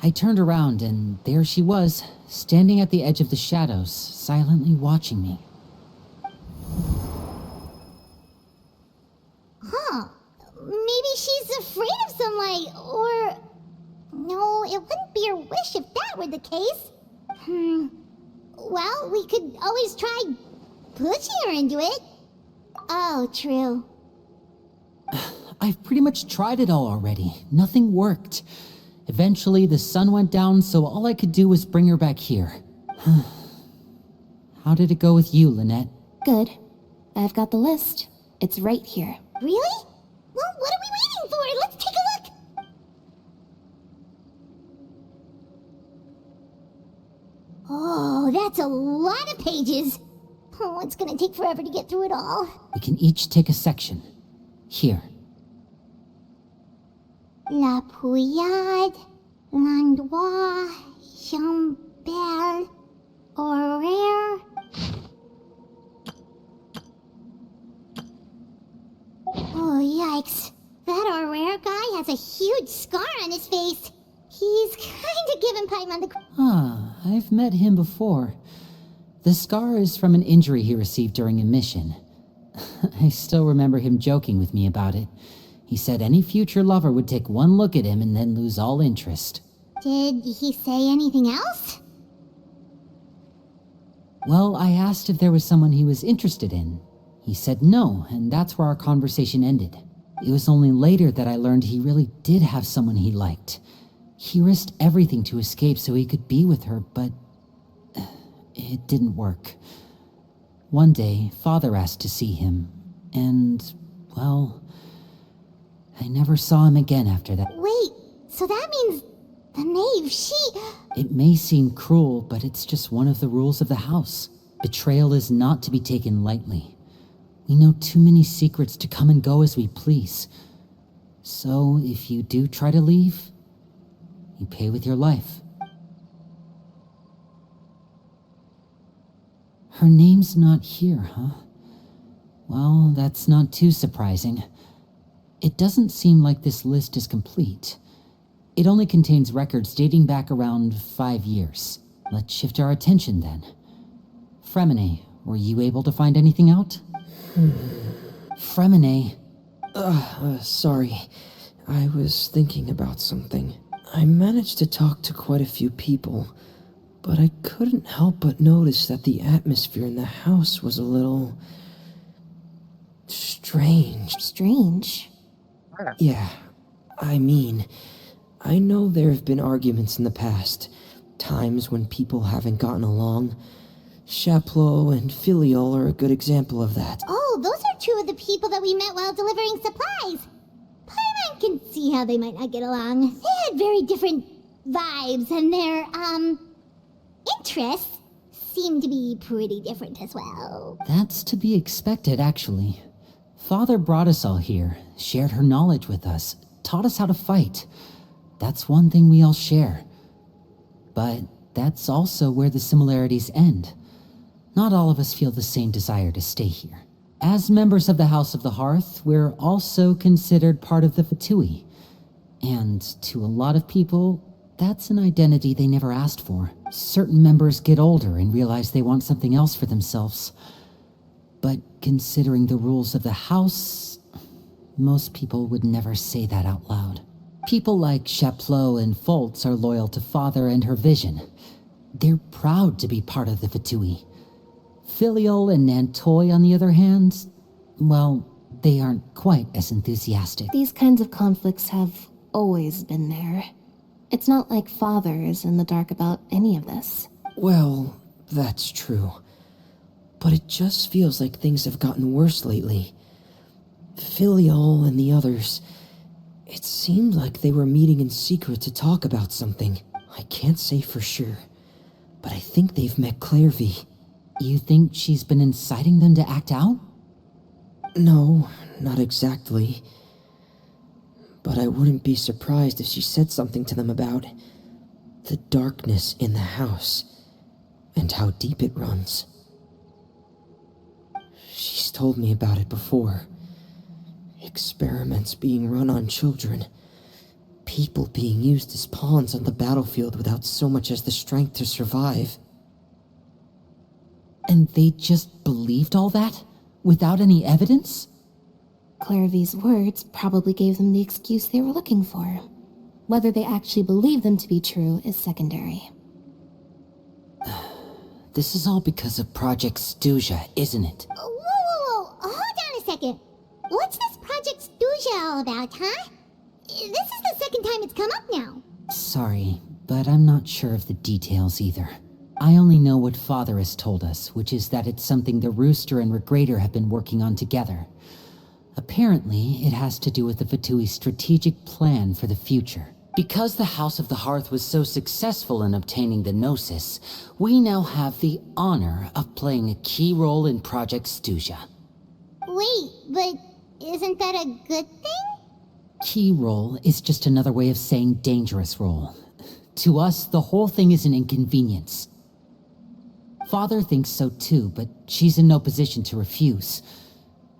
I turned around and there she was, standing at the edge of the shadows, silently watching me. Huh. Maybe she's afraid of sunlight, or... No, it wouldn't be her wish if that were the case. Well, we could always try pushing her into it. Oh, true. I've pretty much tried it all already. Nothing worked. Eventually, the sun went down, so all I could do was bring her back here. How did it go with you, Lynette? Good. I've got the list. It's right here. Really? Well, what are we waiting for? Let's take a look! Oh, that's a lot of pages. Oh, it's gonna take forever to get through it all. We can each take a section. Here. La Pouillade, Landois, Chambel, Horaire. Oh, yikes. That Horaire guy has a huge scar on his face. He's kinda giving Paimon the... I've met him before. The scar is from an injury he received during a mission. I still remember him joking with me about it. He said any future lover would take one look at him and then lose all interest. Did he say anything else? Well, I asked if there was someone he was interested in. He said no, and that's where our conversation ended. It was only later that I learned he really did have someone he liked. He risked everything to escape so he could be with her, but it didn't work. One day, Father asked to see him, and, well, I never saw him again after that. Wait, so that means The Knave, she... It may seem cruel, but it's just one of the rules of the house. Betrayal is not to be taken lightly. We know too many secrets to come and go as we please. So, if you do try to leave, you pay with your life. Her name's not here, huh? Well, that's not too surprising. It doesn't seem like this list is complete. It only contains records dating back around 5 years. Let's shift our attention then. Fremine, were you able to find anything out? Fremine. Sorry. I was thinking about something. I managed to talk to quite a few people, but I couldn't help but notice that the atmosphere in the house was a little... strange. Strange. Yeah, I mean, I know there have been arguments in the past, times when people haven't gotten along. Chaplot and Filiol are a good example of that. Oh, those are two of the people that we met while delivering supplies. Paimon can see how they might not get along. They had very different vibes, and their, interests seem to be pretty different as well. That's to be expected, actually. Father brought us all here, shared her knowledge with us, taught us how to fight. That's one thing we all share. But that's also where the similarities end. Not all of us feel the same desire to stay here. As members of the House of the Hearth, we're also considered part of the Fatui. And to a lot of people, that's an identity they never asked for. Certain members get older and realize they want something else for themselves. But considering the rules of the house, most people would never say that out loud. People like Chaplot and Foltz are loyal to Father and her vision. They're proud to be part of the Fatui. Filiol and Nantoy, on the other hand, well, they aren't quite as enthusiastic. These kinds of conflicts have always been there. It's not like Father is in the dark about any of this. Well, that's true. But it just feels like things have gotten worse lately. Filiol and the others, it seemed like they were meeting in secret to talk about something. I can't say for sure, but I think they've met Clairvy. You think she's been inciting them to act out? No, not exactly. But I wouldn't be surprised if she said something to them about the darkness in the house and how deep it runs. She's told me about it before. Experiments being run on children. People being used as pawns on the battlefield without so much as the strength to survive. And they just believed all that? Without any evidence? Clairvy's words probably gave them the excuse they were looking for. Whether they actually believe them to be true is secondary. This is all because of Project Stuja, isn't it? Whoa. Hold on a second. What's this Project Stuja all about, huh? This is the second time it's come up now. Sorry, but I'm not sure of the details either. I only know what Father has told us, which is that it's something the Rooster and Regrator have been working on together. Apparently, it has to do with the Fatui's strategic plan for the future. Because the House of the Hearth was so successful in obtaining the Gnosis, we now have the honor of playing a key role in Project Stuja. Wait, but isn't that a good thing? Key role is just another way of saying dangerous role. To us, the whole thing is an inconvenience. Father thinks so too, but she's in no position to refuse.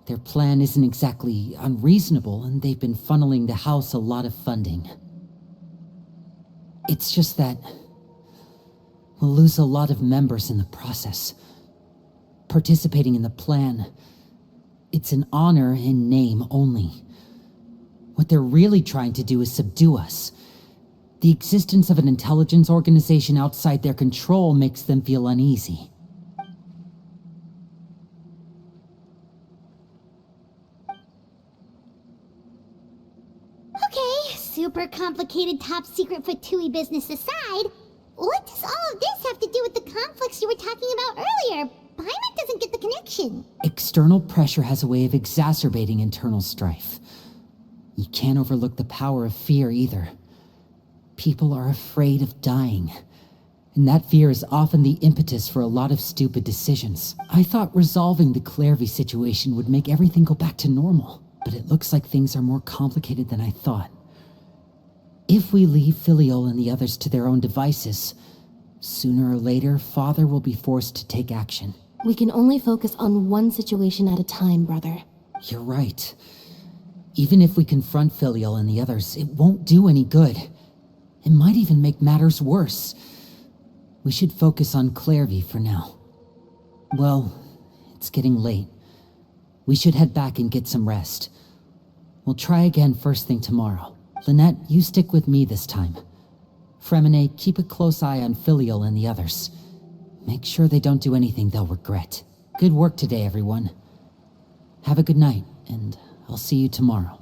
Their plan isn't exactly unreasonable, and they've been funneling the house a lot of funding. It's just that we'll lose a lot of members in the process. Participating in the plan, it's an honor in name only. What they're really trying to do is subdue us. The existence of an intelligence organization outside their control makes them feel uneasy. Okay, super complicated top secret Fatui business aside, what does all of this have to do with the conflicts you were talking about earlier? Paimon doesn't get the connection. External pressure has a way of exacerbating internal strife. You can't overlook the power of fear either. People are afraid of dying. And that fear is often the impetus for a lot of stupid decisions. I thought resolving the Clairvy situation would make everything go back to normal, but it looks like things are more complicated than I thought. If we leave Filiol and the others to their own devices, sooner or later, Father will be forced to take action. We can only focus on one situation at a time, brother. You're right. Even if we confront Filiol and the others, it won't do any good. It might even make matters worse. We should focus on Clairvy for now. Well, it's getting late. We should head back and get some rest. We'll try again first thing tomorrow. Lynette, you stick with me this time. Fremine, keep a close eye on Filiol and the others. Make sure they don't do anything they'll regret. Good work today, everyone. Have a good night, and I'll see you tomorrow.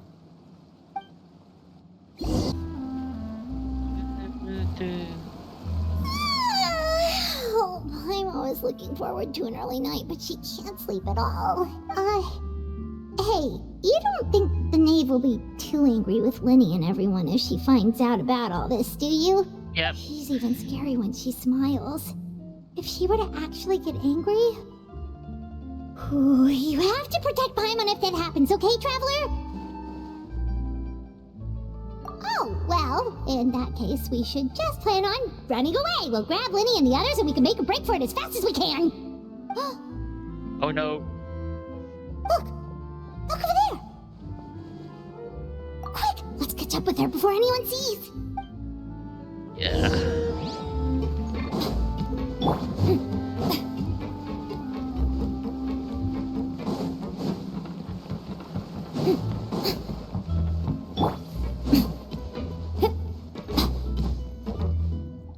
Oh, I'm always looking forward to an early night, but she can't sleep at all. Hey, you don't think the Knave will be too angry with Linny and everyone if she finds out about all this, do you? Yep. She's even scary when she smiles. If she were to actually get angry... Ooh, you have to protect Paimon if that happens, okay, Traveler? Oh, well, in that case, we should just plan on running away. We'll grab Linny and the others and we can make a break for it as fast as we can. Oh no. Look! Look over there! Quick! Let's catch up with her before anyone sees! Yeah.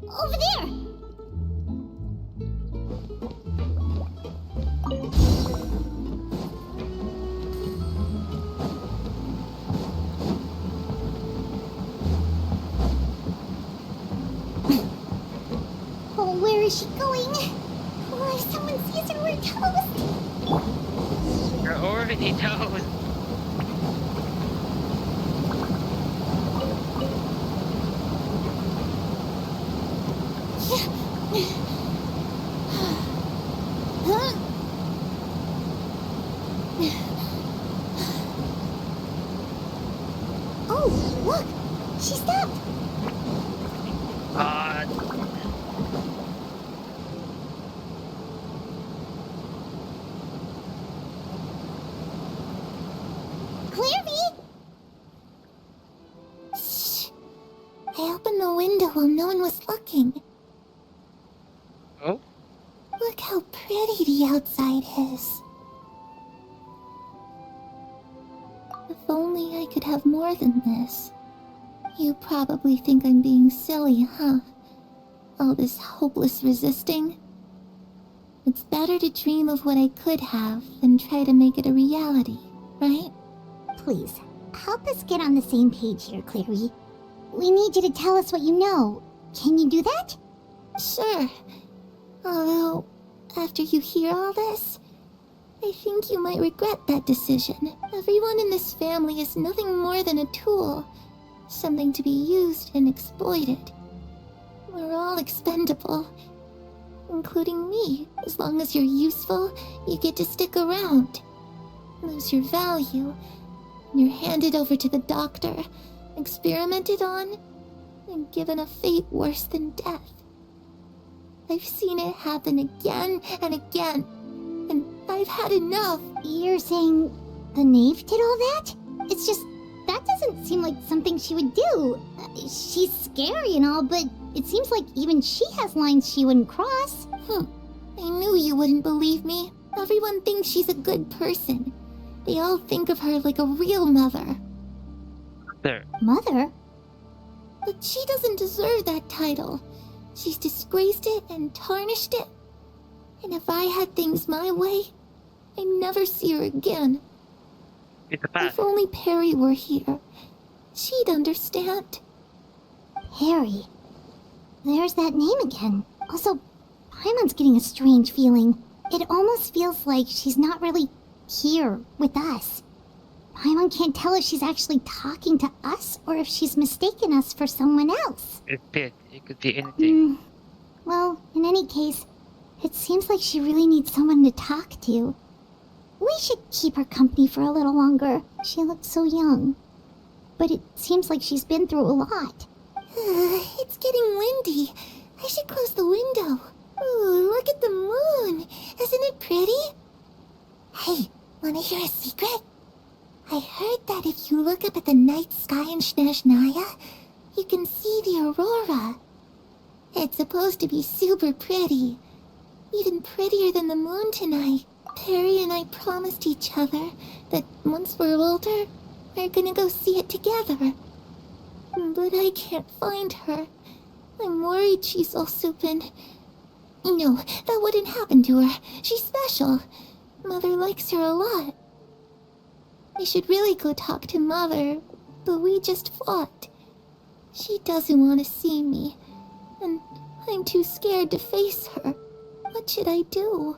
Over there! Oh, where is she going? Oh, if someone sees her, we're toast! You're already toast. Oh, look! She stopped! God. Clairvy! Shh! I opened the window while no one was looking. Oh? Look how pretty the outside is. If only I could have more than this. You probably think I'm being silly, huh? All this hopeless resisting. It's better to dream of what I could have than try to make it a reality, right? Please, help us get on the same page here, Clary. We need you to tell us what you know. Can you do that? Sure. Although, after you hear all this, I think you might regret that decision. Everyone in this family is nothing more than a tool. Something to be used and exploited. We're all expendable. Including me. As long as you're useful, you get to stick around. Lose your value. And you're handed over to the doctor, experimented on, and given a fate worse than death. I've seen it happen again and again, and I've had enough. You're saying the Knave did all that? It's just, that doesn't seem like something she would do. She's scary and all, but it seems like even she has lines she wouldn't cross. I knew you wouldn't believe me. Everyone thinks she's a good person. They all think of her like a real mother. There. Mother? But she doesn't deserve that title. She's disgraced it and tarnished it. And if I had things my way, I'd never see her again. It's a pass. If only Perry were here, she'd understand. Perry. There's that name again. Also, Paimon's getting a strange feeling. It almost feels like she's not really here with us. Paimon can't tell if she's actually talking to us or if she's mistaken us for someone else. It could be anything. Well, in any case, it seems like she really needs someone to talk to. We should keep her company for a little longer. She looks so young. But it seems like she's been through a lot. It's getting windy. I should close the window. Ooh, look at the moon. Isn't it pretty? Hey, wanna hear a secret? I heard that if you look up at the night sky in Snezhnaya, you can see the aurora. It's supposed to be super pretty. Even prettier than the moon tonight. Perry and I promised each other that once we're older, we're gonna go see it together. But I can't find her. I'm worried she's also been... No, that wouldn't happen to her. She's special. Mother likes her a lot. I should really go talk to Mother, but we just fought. She doesn't want to see me, and I'm too scared to face her. What should I do?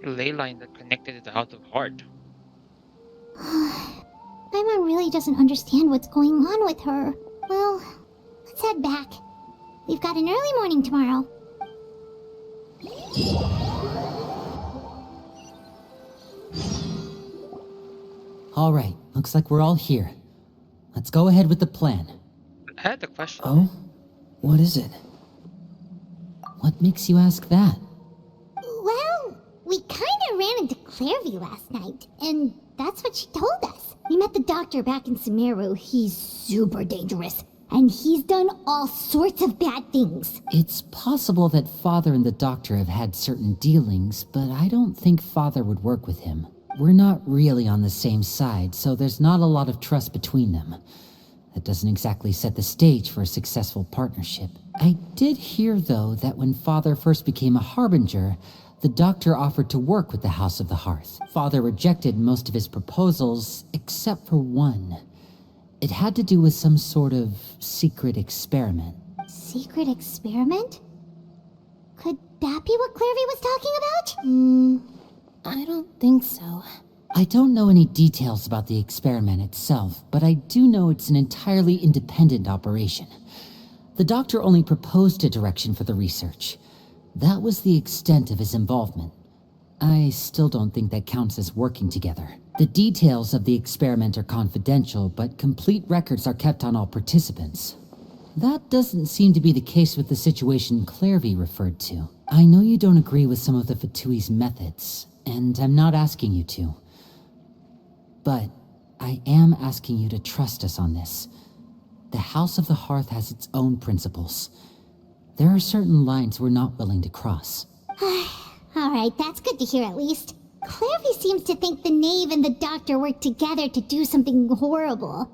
The ley line that connected to the House of Heart. Paimon really doesn't understand what's going on with her. Well, let's head back. We've got an early morning tomorrow. All right, looks like we're all here. Let's go ahead with the plan. I had a question. Oh? What is it? What makes you ask that? Well, we kinda ran into Clairvy last night, and that's what she told us. We met the doctor back in Sumeru. He's super dangerous, and he's done all sorts of bad things. It's possible that Father and the Doctor have had certain dealings, but I don't think Father would work with him. We're not really on the same side, so there's not a lot of trust between them. That doesn't exactly set the stage for a successful partnership. I did hear, though, that when Father first became a Harbinger, the Doctor offered to work with the House of the Hearth. Father rejected most of his proposals, except for one. It had to do with some sort of secret experiment. Secret experiment? Could that be what Clairvy was talking about? I don't think so. I don't know any details about the experiment itself, but I do know it's an entirely independent operation. The Doctor only proposed a direction for the research. That was the extent of his involvement. I still don't think that counts as working together. The details of the experiment are confidential, but complete records are kept on all participants. That doesn't seem to be the case with the situation Clairvy referred to. I know you don't agree with some of the Fatui's methods, and I'm not asking you to. But I am asking you to trust us on this. The House of the Hearth has its own principles. There are certain lines we're not willing to cross. Alright, that's good to hear at least. Clairvy seems to think the Knave and the Doctor worked together to do something horrible.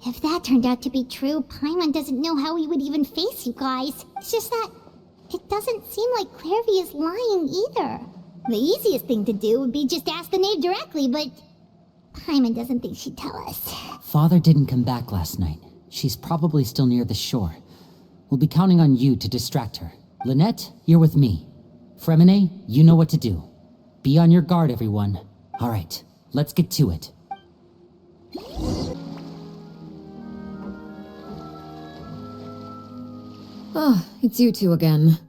If that turned out to be true, Paimon doesn't know how he would even face you guys. It's just that it doesn't seem like Clairvy is lying either. The easiest thing to do would be just ask the Knave directly, but Paimon doesn't think she'd tell us. Father didn't come back last night. She's probably still near the shore. We'll be counting on you to distract her. Lynette, you're with me. Fremine, you know what to do. Be on your guard, everyone. All right, let's get to it. Ah, it's you two again.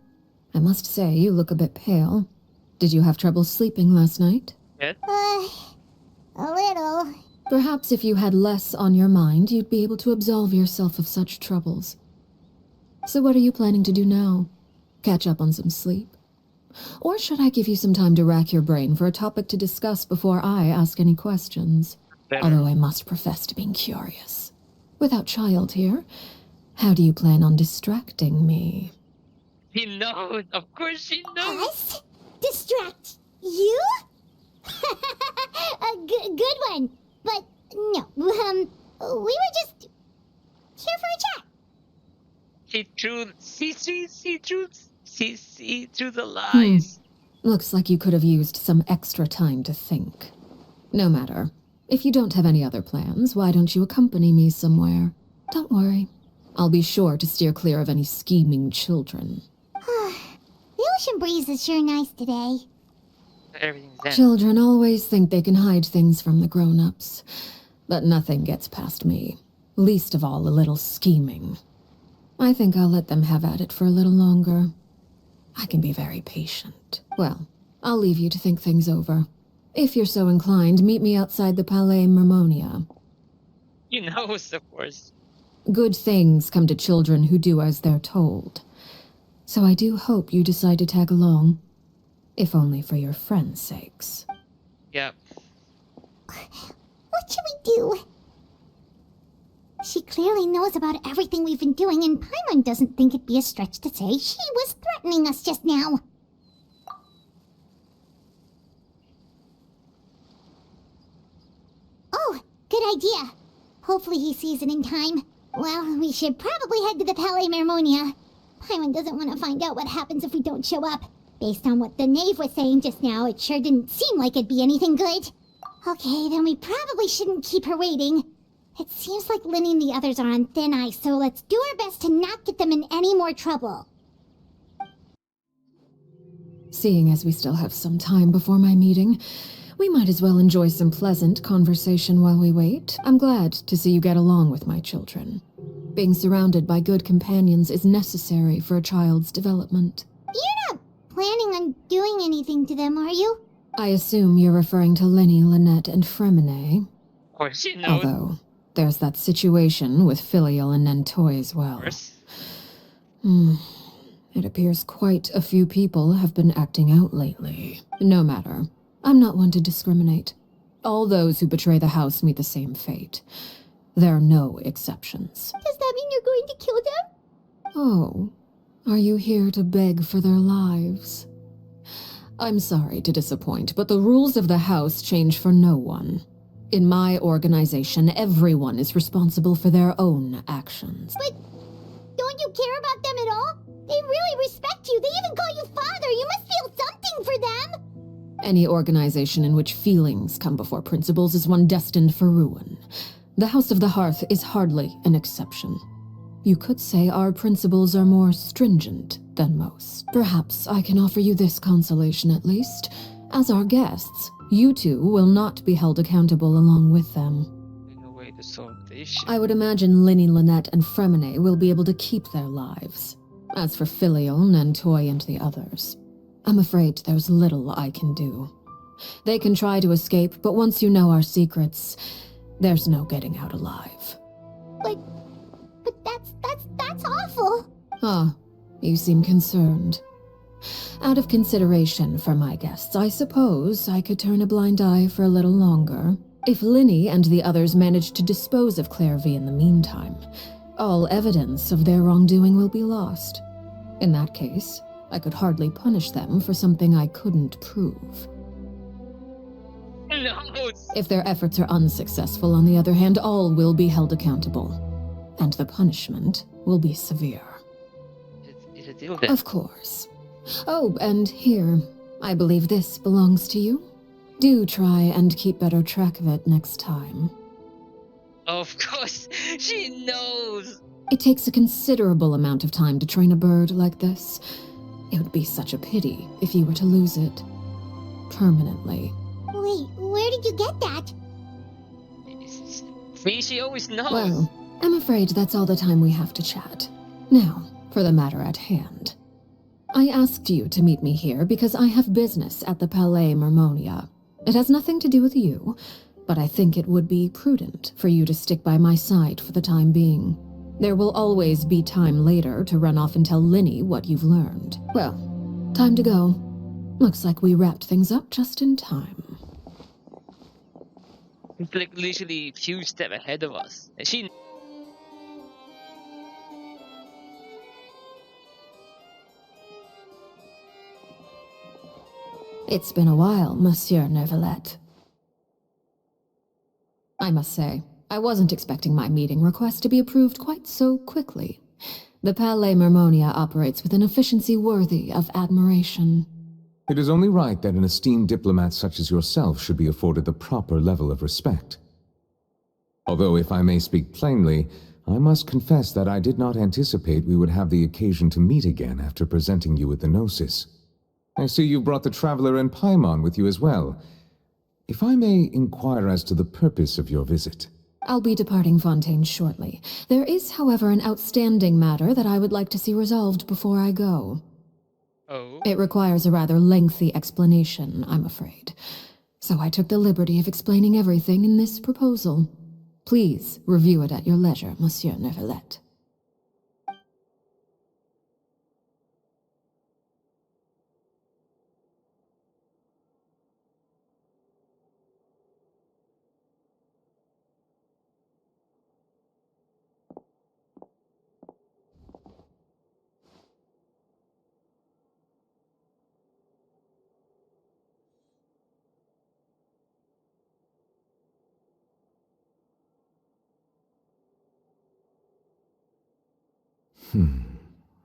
I must say, you look a bit pale. Did you have trouble sleeping last night? Yes? A little. Perhaps if you had less on your mind, you'd be able to absolve yourself of such troubles. So what are you planning to do now? Catch up on some sleep? Or should I give you some time to rack your brain for a topic to discuss before I ask any questions? Better. Although I must profess to being curious. Without child here, how do you plan on distracting me? She knows. Of course she knows. Us? Distract you? A good one. But no, we were just here for a chat. See through the lies. Looks like you could have used some extra time to think. No matter. If you don't have any other plans, why don't you accompany me somewhere? Don't worry. I'll be sure to steer clear of any scheming children. The ocean breeze is sure nice today. Everything's in. Children always think they can hide things from the grown-ups, but nothing gets past me. Least of all, a little scheming. I think I'll let them have at it for a little longer. I can be very patient. Well, I'll leave you to think things over. If you're so inclined, meet me outside the Palais Mermonia. You know, of course. Good things come to children who do as they're told. So I do hope you decide to tag along. If only for your friends' sakes. Yep. What should we do? She clearly knows about everything we've been doing, and Paimon doesn't think it'd be a stretch to say she was threatening us just now. Oh, good idea. Hopefully he sees it in time. Well, we should probably head to the Palais Mermonia. Paimon doesn't want to find out what happens if we don't show up. Based on what the Knave was saying just now, it sure didn't seem like it'd be anything good. Okay, then we probably shouldn't keep her waiting. It seems like Linny and the others are on thin ice, so let's do our best to not get them in any more trouble. Seeing as we still have some time before my meeting, we might as well enjoy some pleasant conversation while we wait. I'm glad to see you get along with my children. Being surrounded by good companions is necessary for a child's development. You're not planning on doing anything to them, are you? I assume you're referring to Linny, Lynette, and Fremine. Of course you know. Although, there's that situation with Filial and Nentoy as well. Of course. It appears quite a few people have been acting out lately. No matter. I'm not one to discriminate. All those who betray the house meet the same fate. There are no exceptions. Does that mean you're going to kill them? Oh, are you here to beg for their lives? I'm sorry to disappoint, but the rules of the house change for no one. In my organization, everyone is responsible for their own actions. But don't you care about them at all? They really respect you. They even call you father. You must feel something for them. Any organization in which feelings come before principles is one destined for ruin. The House of the Hearth is hardly an exception. You could say our principles are more stringent than most. Perhaps I can offer you this consolation at least. As our guests, you two will not be held accountable along with them. No way to solve the issue. I would imagine Linny, Lynette, and Fremine will be able to keep their lives. As for Filial, Nentoy, and the others, I'm afraid there's little I can do. They can try to escape, but once you know our secrets, there's no getting out alive. But that's awful. Ah, you seem concerned. Out of consideration for my guests, I suppose I could turn a blind eye for a little longer. If Linny and the others manage to dispose of Clairvy in the meantime, all evidence of their wrongdoing will be lost. In that case, I could hardly punish them for something I couldn't prove. No. If their efforts are unsuccessful, on the other hand, all will be held accountable. And the punishment will be severe. It's a deal then. Of course. Oh, and here, I believe this belongs to you. Do try and keep better track of it next time. Of course, she knows. It takes a considerable amount of time to train a bird like this. It would be such a pity if you were to lose it. Permanently. Wait, where did you get that? See, she always knows. Well, I'm afraid that's all the time we have to chat. Now, for the matter at hand. I asked you to meet me here because I have business at the Palais Mermonia. It has nothing to do with you, but I think it would be prudent for you to stick by my side for the time being. There will always be time later to run off and tell Linny what you've learned. Well, time to go. Looks like we wrapped things up just in time. It's like literally a few steps ahead of us. And she... It's been a while, Monsieur Neuvillette. I must say, I wasn't expecting my meeting request to be approved quite so quickly. The Palais Mermonia operates with an efficiency worthy of admiration. It is only right that an esteemed diplomat such as yourself should be afforded the proper level of respect. Although, if I may speak plainly, I must confess that I did not anticipate we would have the occasion to meet again after presenting you with the Gnosis. I see you brought the Traveler and Paimon with you as well. If I may inquire as to the purpose of your visit. I'll be departing Fontaine shortly. There is, however, an outstanding matter that I would like to see resolved before I go. Oh. It requires a rather lengthy explanation, I'm afraid. So I took the liberty of explaining everything in this proposal. Please review it at your leisure, Monsieur Neuvillette.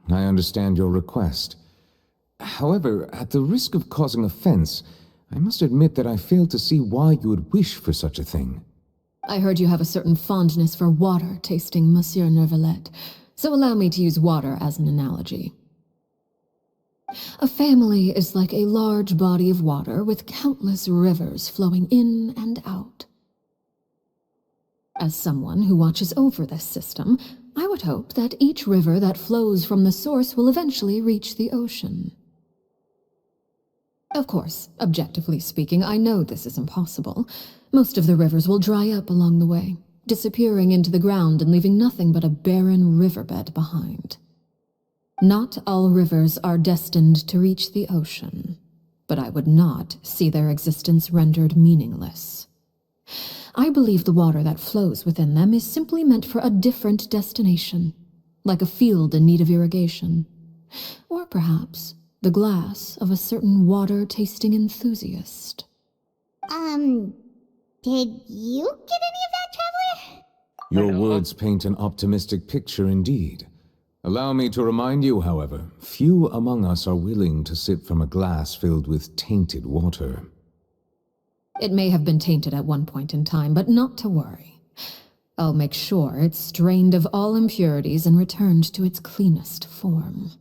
I understand your request. However, at the risk of causing offense, I must admit that I fail to see why you would wish for such a thing. I heard you have a certain fondness for water tasting, Monsieur Neuvillette, so allow me to use water as an analogy. A family is like a large body of water with countless rivers flowing in and out. As someone who watches over this system, I would hope that each river that flows from the source will eventually reach the ocean. Of course, objectively speaking, I know this is impossible. Most of the rivers will dry up along the way, disappearing into the ground and leaving nothing but a barren riverbed behind. Not all rivers are destined to reach the ocean, but I would not see their existence rendered meaningless. I believe the water that flows within them is simply meant for a different destination, like a field in need of irrigation. Or perhaps the glass of a certain water-tasting enthusiast. Did you get any of that, Traveler? Your words paint an optimistic picture indeed. Allow me to remind you, however, few among us are willing to sip from a glass filled with tainted water. It may have been tainted at one point in time, but not to worry. I'll make sure it's strained of all impurities and returned to its cleanest form.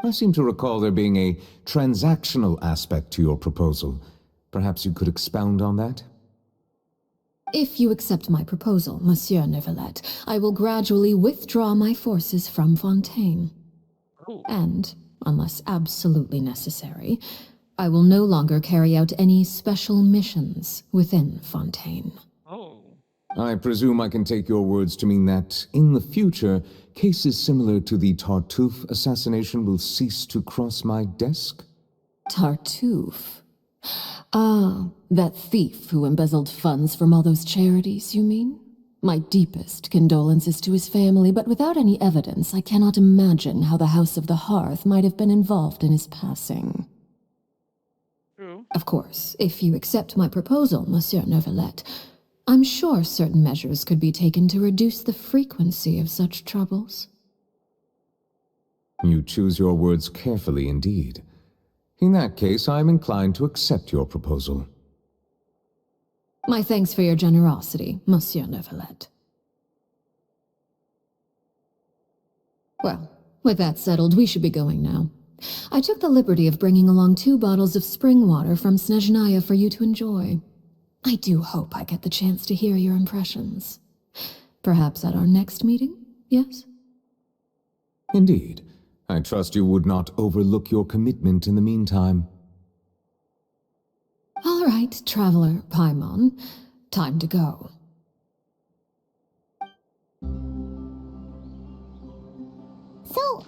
I seem to recall there being a transactional aspect to your proposal. Perhaps you could expound on that? If you accept my proposal, Monsieur Neuvillette, I will gradually withdraw my forces from Fontaine. Oh. And, unless absolutely necessary, I will no longer carry out any special missions within Fontaine. Oh. I presume I can take your words to mean that, in the future, cases similar to the Tartuffe assassination will cease to cross my desk? Tartuffe? Ah, that thief who embezzled funds from all those charities, you mean? My deepest condolences to his family, but without any evidence, I cannot imagine how the House of the Hearth might have been involved in his passing. True. Of course, if you accept my proposal, Monsieur Neuvillette, I'm sure certain measures could be taken to reduce the frequency of such troubles. You choose your words carefully indeed. In that case, I am inclined to accept your proposal. My thanks for your generosity, Monsieur Neuvillette. Well, with that settled, we should be going now. I took the liberty of bringing along 2 bottles of spring water from Snezhnaya for you to enjoy. I do hope I get the chance to hear your impressions. Perhaps at our next meeting, yes? Indeed. I trust you would not overlook your commitment in the meantime. All right, Traveler Paimon. Time to go. So,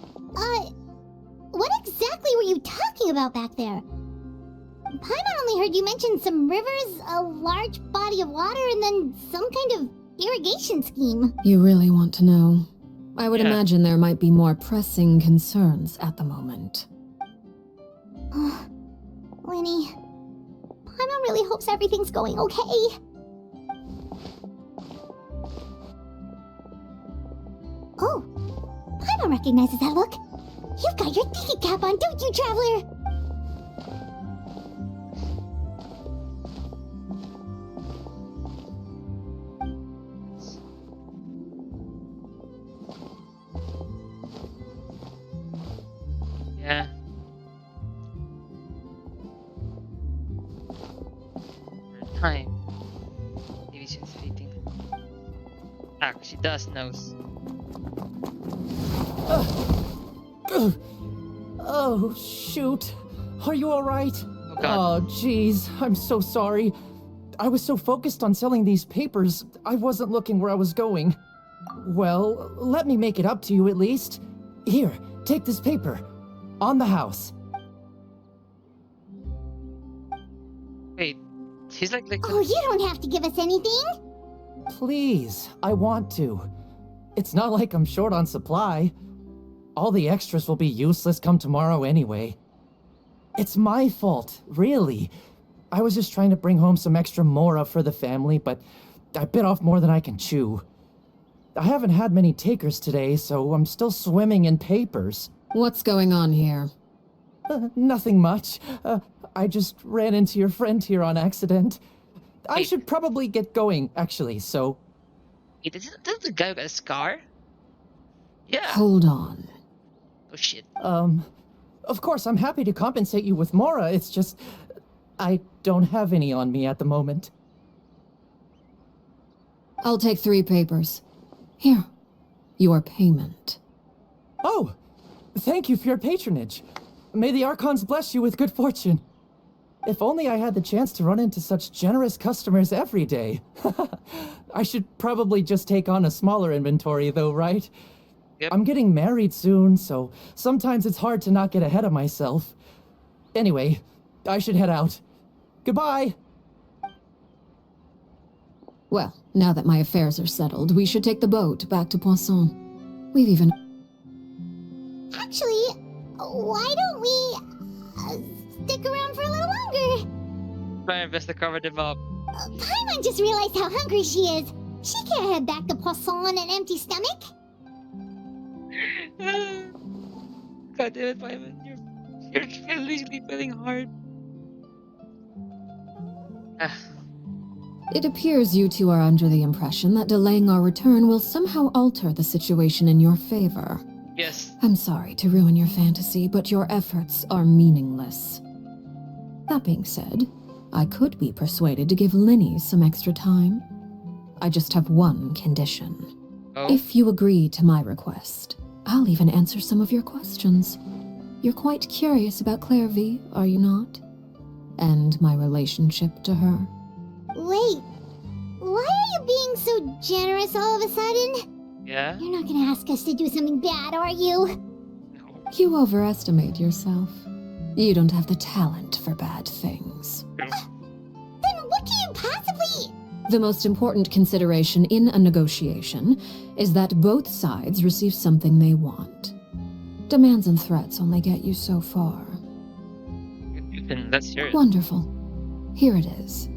what exactly were you talking about back there? Paimon only heard you mention some rivers, a large body of water, and then some kind of irrigation scheme. You really want to know? I would Yeah. imagine there might be more pressing concerns at the moment. Winnie, Paimon really hopes everything's going okay. Oh, Paimon recognizes that look. You've got your tiki cap on, don't you, Traveler? Ah, she does knows. Oh, shoot. Are you alright? Oh god. Oh, jeez. I'm so sorry. I was so focused on selling these papers, I wasn't looking where I was going. Well, let me make it up to you at least. Here, take this paper. On the house. Wait, she's like Oh, you don't have to give us anything. Please, I want to. It's not like I'm short on supply. All the extras will be useless come tomorrow anyway. It's my fault, really. I was just trying to bring home some extra mora for the family, but I bit off more than I can chew. I haven't had many takers today, so I'm still swimming in papers. What's going on here? Nothing much. I just ran into your friend here on accident. I Wait. should probably get going, actually, so... Wait, doesn't the guy got a scar? Yeah. Hold on. Oh shit. Of course, I'm happy to compensate you with mora, it's just... I don't have any on me at the moment. I'll take 3 papers. Here. Your payment. Oh! Thank you for your patronage. May the Archons bless you with good fortune. If only I had the chance to run into such generous customers every day. I should probably just take on a smaller inventory though, right? Yep. I'm getting married soon, so sometimes it's hard to not get ahead of myself. Anyway, I should head out. Goodbye! Well, now that my affairs are settled, we should take the boat back to Poisson. We've even... Actually, why don't we stick around for a little longer? Try and best to cover them up. Paimon just realized how hungry she is. She can't head back to Poisson on an empty stomach. God damn it, Paimon. You're really feeling hard. It appears you two are under the impression that delaying our return will somehow alter the situation in your favor. Yes. I'm sorry to ruin your fantasy, but your efforts are meaningless. That being said, I could be persuaded to give Linny some extra time. I just have one condition. Oh? If you agree to my request, I'll even answer some of your questions. You're quite curious about Clairvy, are you not? And my relationship to her. Wait, why are you being so generous all of a sudden? Yeah? You're not gonna ask us to do something bad, are you? No. You overestimate yourself. You don't have the talent for bad things. Then what can you possibly... The most important consideration in a negotiation is that both sides receive something they want. Demands and threats only get you so far. Let's hear it. Wonderful. Here it is.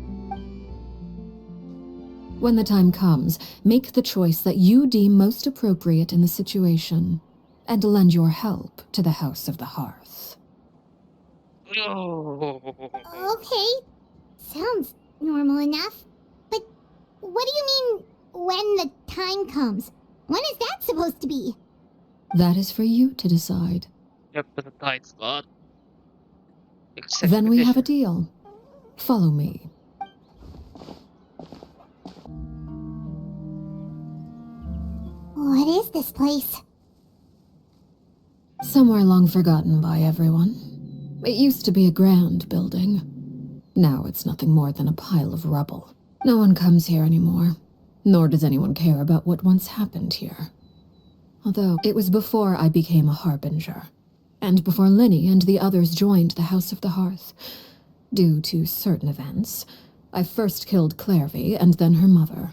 When the time comes, make the choice that you deem most appropriate in the situation, and lend your help to the House of the Hearth. Oh. Okay, sounds normal enough. But what do you mean, when the time comes? When is that supposed to be? That is for you to decide. Yep, with a tight spot. Accept Then we have a petition. deal. Follow me. What is this place? Somewhere long forgotten by everyone. It used to be a grand building. Now it's nothing more than a pile of rubble. No one comes here anymore, nor does anyone care about what once happened here. Although it was before I became a harbinger, and before Linny and the others joined the House of the Hearth. Due to certain events, I first killed Clairvy and then her mother.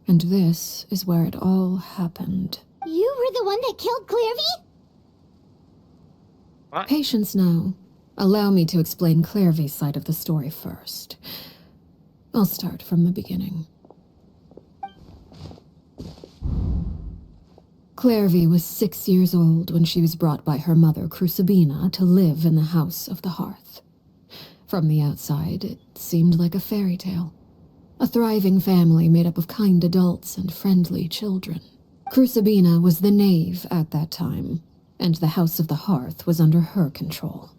And this is where it all happened. You were the one that killed Clairvy? What? Patience now. Allow me to explain Clairvy's side of the story first. I'll start from the beginning. Clairvy was 6 years old when she was brought by her mother, Crucibina, to live in the House of the Hearth. From the outside, it seemed like a fairy tale. A thriving family made up of kind adults and friendly children. Crucibina was the Knave at that time, and the House of the Hearth was under her control.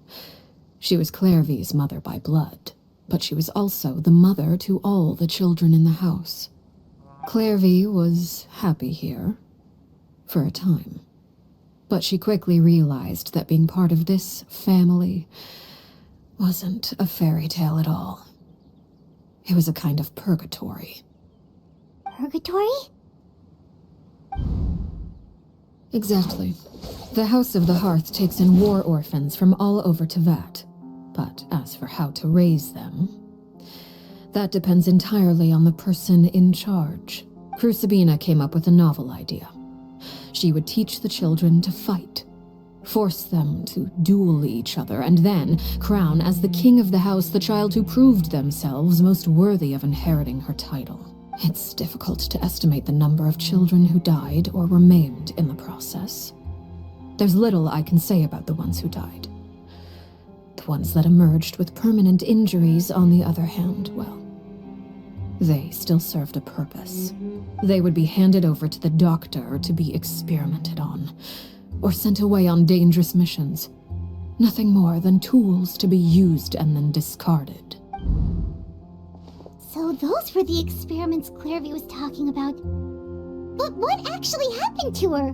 She was Clairvy's mother by blood, but she was also the mother to all the children in the house. Clairvy was happy here. For a time. But she quickly realized that being part of this family wasn't a fairy tale at all. It was a kind of purgatory. Purgatory? Exactly. The House of the Hearth takes in war orphans from all over Tevat. But as for how to raise them, that depends entirely on the person in charge. Crucibina came up with a novel idea. She would teach the children to fight, force them to duel each other, and then crown as the king of the house the child who proved themselves most worthy of inheriting her title. It's difficult to estimate the number of children who died or were maimed in the process. There's little I can say about the ones who died. The ones that emerged with permanent injuries, on the other hand, well, they still served a purpose. They would be handed over to the doctor to be experimented on, or sent away on dangerous missions. Nothing more than tools to be used and then discarded. So those were the experiments Clairvy was talking about. But what actually happened to her?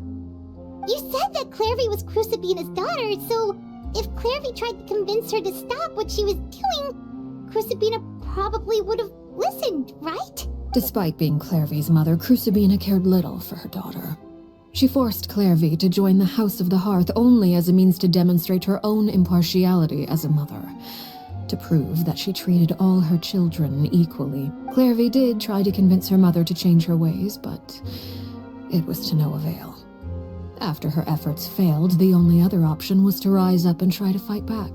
You said that Clairvy was Crucibina's daughter, so if Clairvy tried to convince her to stop what she was doing, Crucibina probably would have listened, right? Despite being Clairvy's mother, Crucibina cared little for her daughter. She forced Clairvy to join the House of the Hearth only as a means to demonstrate her own impartiality as a mother, to prove that she treated all her children equally. Clairvy did try to convince her mother to change her ways, but it was to no avail. After her efforts failed, the only other option was to rise up and try to fight back.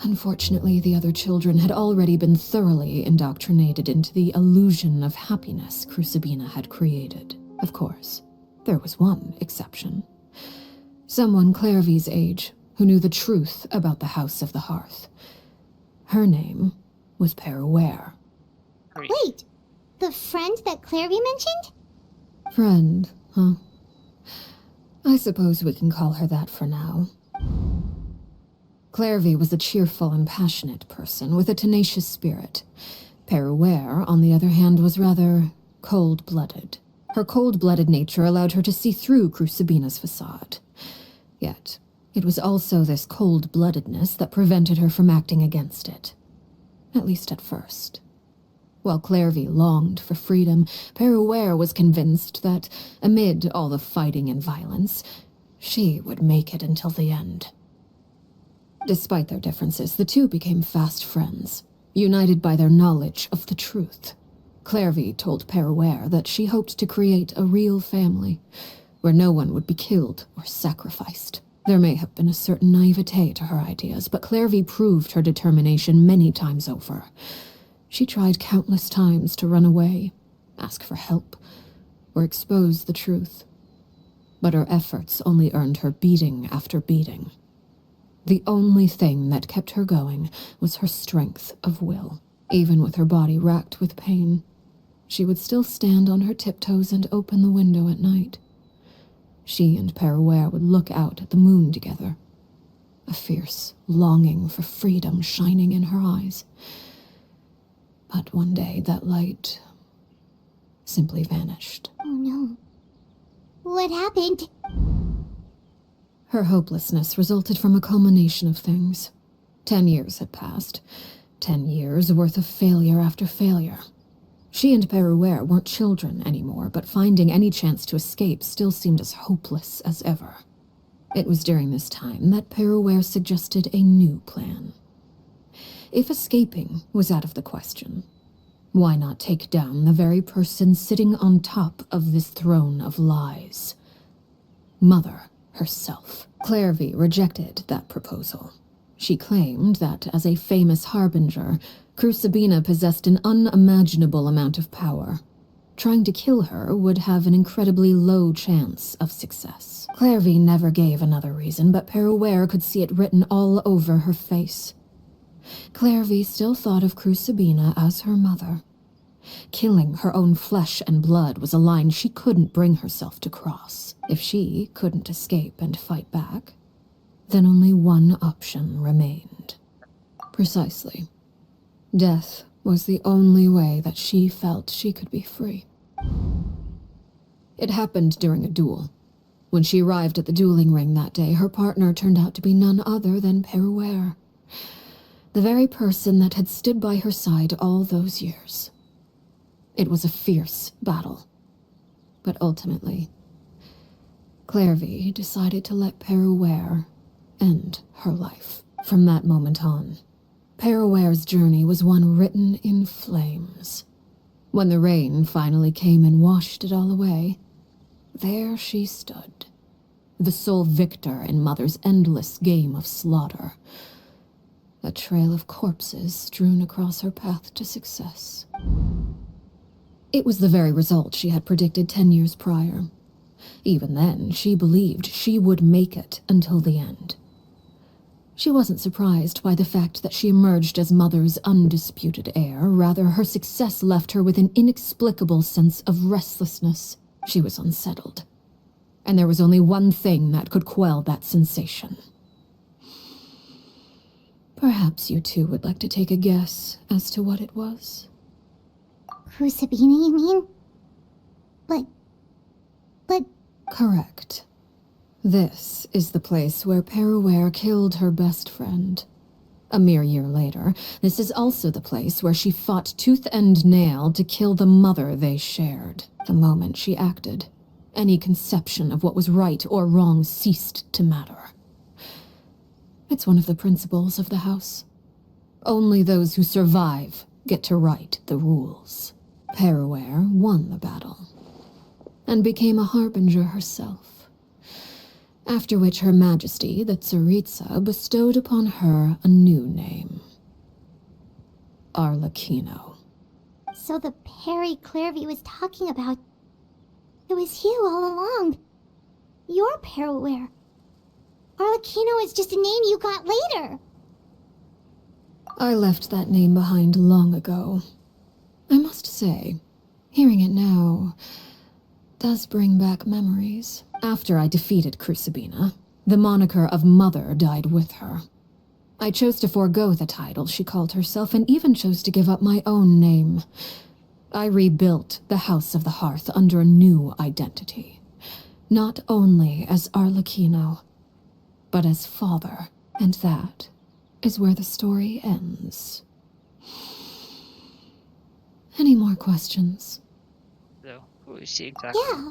Unfortunately, the other children had already been thoroughly indoctrinated into the illusion of happiness Crucibina had created. Of course, there was one exception. Someone Clairvy's age who knew the truth about the House of the Hearth. Her name was Peruere. Wait, the friend that Clairvy mentioned? Friend, huh? I suppose we can call her that for now. Clairvy was a cheerful and passionate person with a tenacious spirit. Peruere, on the other hand, was rather cold-blooded. Her cold-blooded nature allowed her to see through Crucibina's facade. Yet, it was also this cold-bloodedness that prevented her from acting against it. At least at first. While Clairvy longed for freedom, Peruere was convinced that, amid all the fighting and violence, she would make it until the end. Despite their differences, the two became fast friends, united by their knowledge of the truth. Clairvy told Peruere that she hoped to create a real family, where no one would be killed or sacrificed. There may have been a certain naivete to her ideas, but Clairvy proved her determination many times over. She tried countless times to run away, ask for help, or expose the truth. But her efforts only earned her beating after beating. The only thing that kept her going was her strength of will. Even with her body racked with pain, she would still stand on her tiptoes and open the window at night. She and Peruere would look out at the moon together, a fierce longing for freedom shining in her eyes. But one day that light simply vanished. Oh no. What happened? Her hopelessness resulted from a culmination of things. 10 years had passed. 10 years worth of failure after failure. She and Peruere weren't children anymore, but finding any chance to escape still seemed as hopeless as ever. It was during this time that Peruere suggested a new plan. If escaping was out of the question, why not take down the very person sitting on top of this throne of lies? Mother herself. Clairvy rejected that proposal. She claimed that, as a famous harbinger, Crucibina possessed an unimaginable amount of power. Trying to kill her would have an incredibly low chance of success. Clairvy never gave another reason, but Peruere could see it written all over her face. Clairvy still thought of Crucibina as her mother. Killing her own flesh and blood was a line she couldn't bring herself to cross. If she couldn't escape and fight back, then only one option remained. Precisely. Death was the only way that she felt she could be free. It happened during a duel. When she arrived at the dueling ring that day, her partner turned out to be none other than Peruere, the very person that had stood by her side all those years. It was a fierce battle, but ultimately, Clairvy decided to let Peruere end her life. From that moment on, Peruere's journey was one written in flames. When the rain finally came and washed it all away, there she stood, the sole victor in Mother's endless game of slaughter, a trail of corpses strewn across her path to success. It was the very result she had predicted 10 years prior. Even then, she believed she would make it until the end. She wasn't surprised by the fact that she emerged as Mother's undisputed heir. Rather, her success left her with an inexplicable sense of restlessness. She was unsettled. And there was only one thing that could quell that sensation. Perhaps you two would like to take a guess as to what it was? Crucibina, you mean? But... Correct. This is the place where Peruere killed her best friend. A mere year later, this is also the place where she fought tooth and nail to kill the mother they shared. The moment she acted, any conception of what was right or wrong ceased to matter. It's one of the principles of the house. Only those who survive get to write the rules. Peruere won the battle, and became a harbinger herself. After which Her Majesty, the Tsaritsa, bestowed upon her a new name. Arlecchino. So the Perry Clairvy was talking about... It was you all along. You're Peruere. Arlecchino is just a name you got later. I left that name behind long ago. I must say, hearing it now does bring back memories. After I defeated Crucibina, the moniker of Mother died with her. I chose to forego the title she called herself, and even chose to give up my own name. I rebuilt the House of the Hearth under a new identity. Not only as Arlecchino, but as father. And that is where the story ends. Any more questions? So, who is she exactly? Yeah.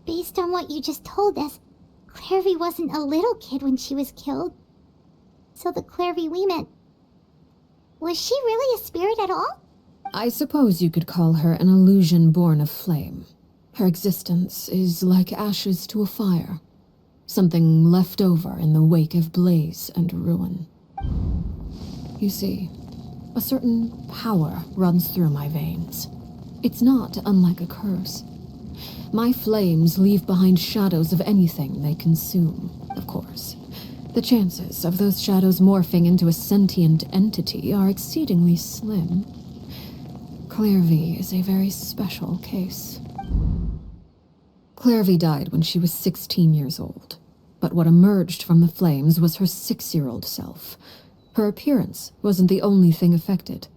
Based on what you just told us, Clairvy wasn't a little kid when she was killed. So the Clairvy we met... Was she really a spirit at all? I suppose you could call her an illusion born of flame. Her existence is like ashes to a fire. Something left over in the wake of blaze and ruin. You see, a certain power runs through my veins. It's not unlike a curse. My flames leave behind shadows of anything they consume. Of course, the chances of those shadows morphing into a sentient entity are exceedingly slim. Clairvy is a very special case. Clairvy died when she was 16 years old, but what emerged from the flames was her 6-year-old self. Her appearance wasn't the only thing affected.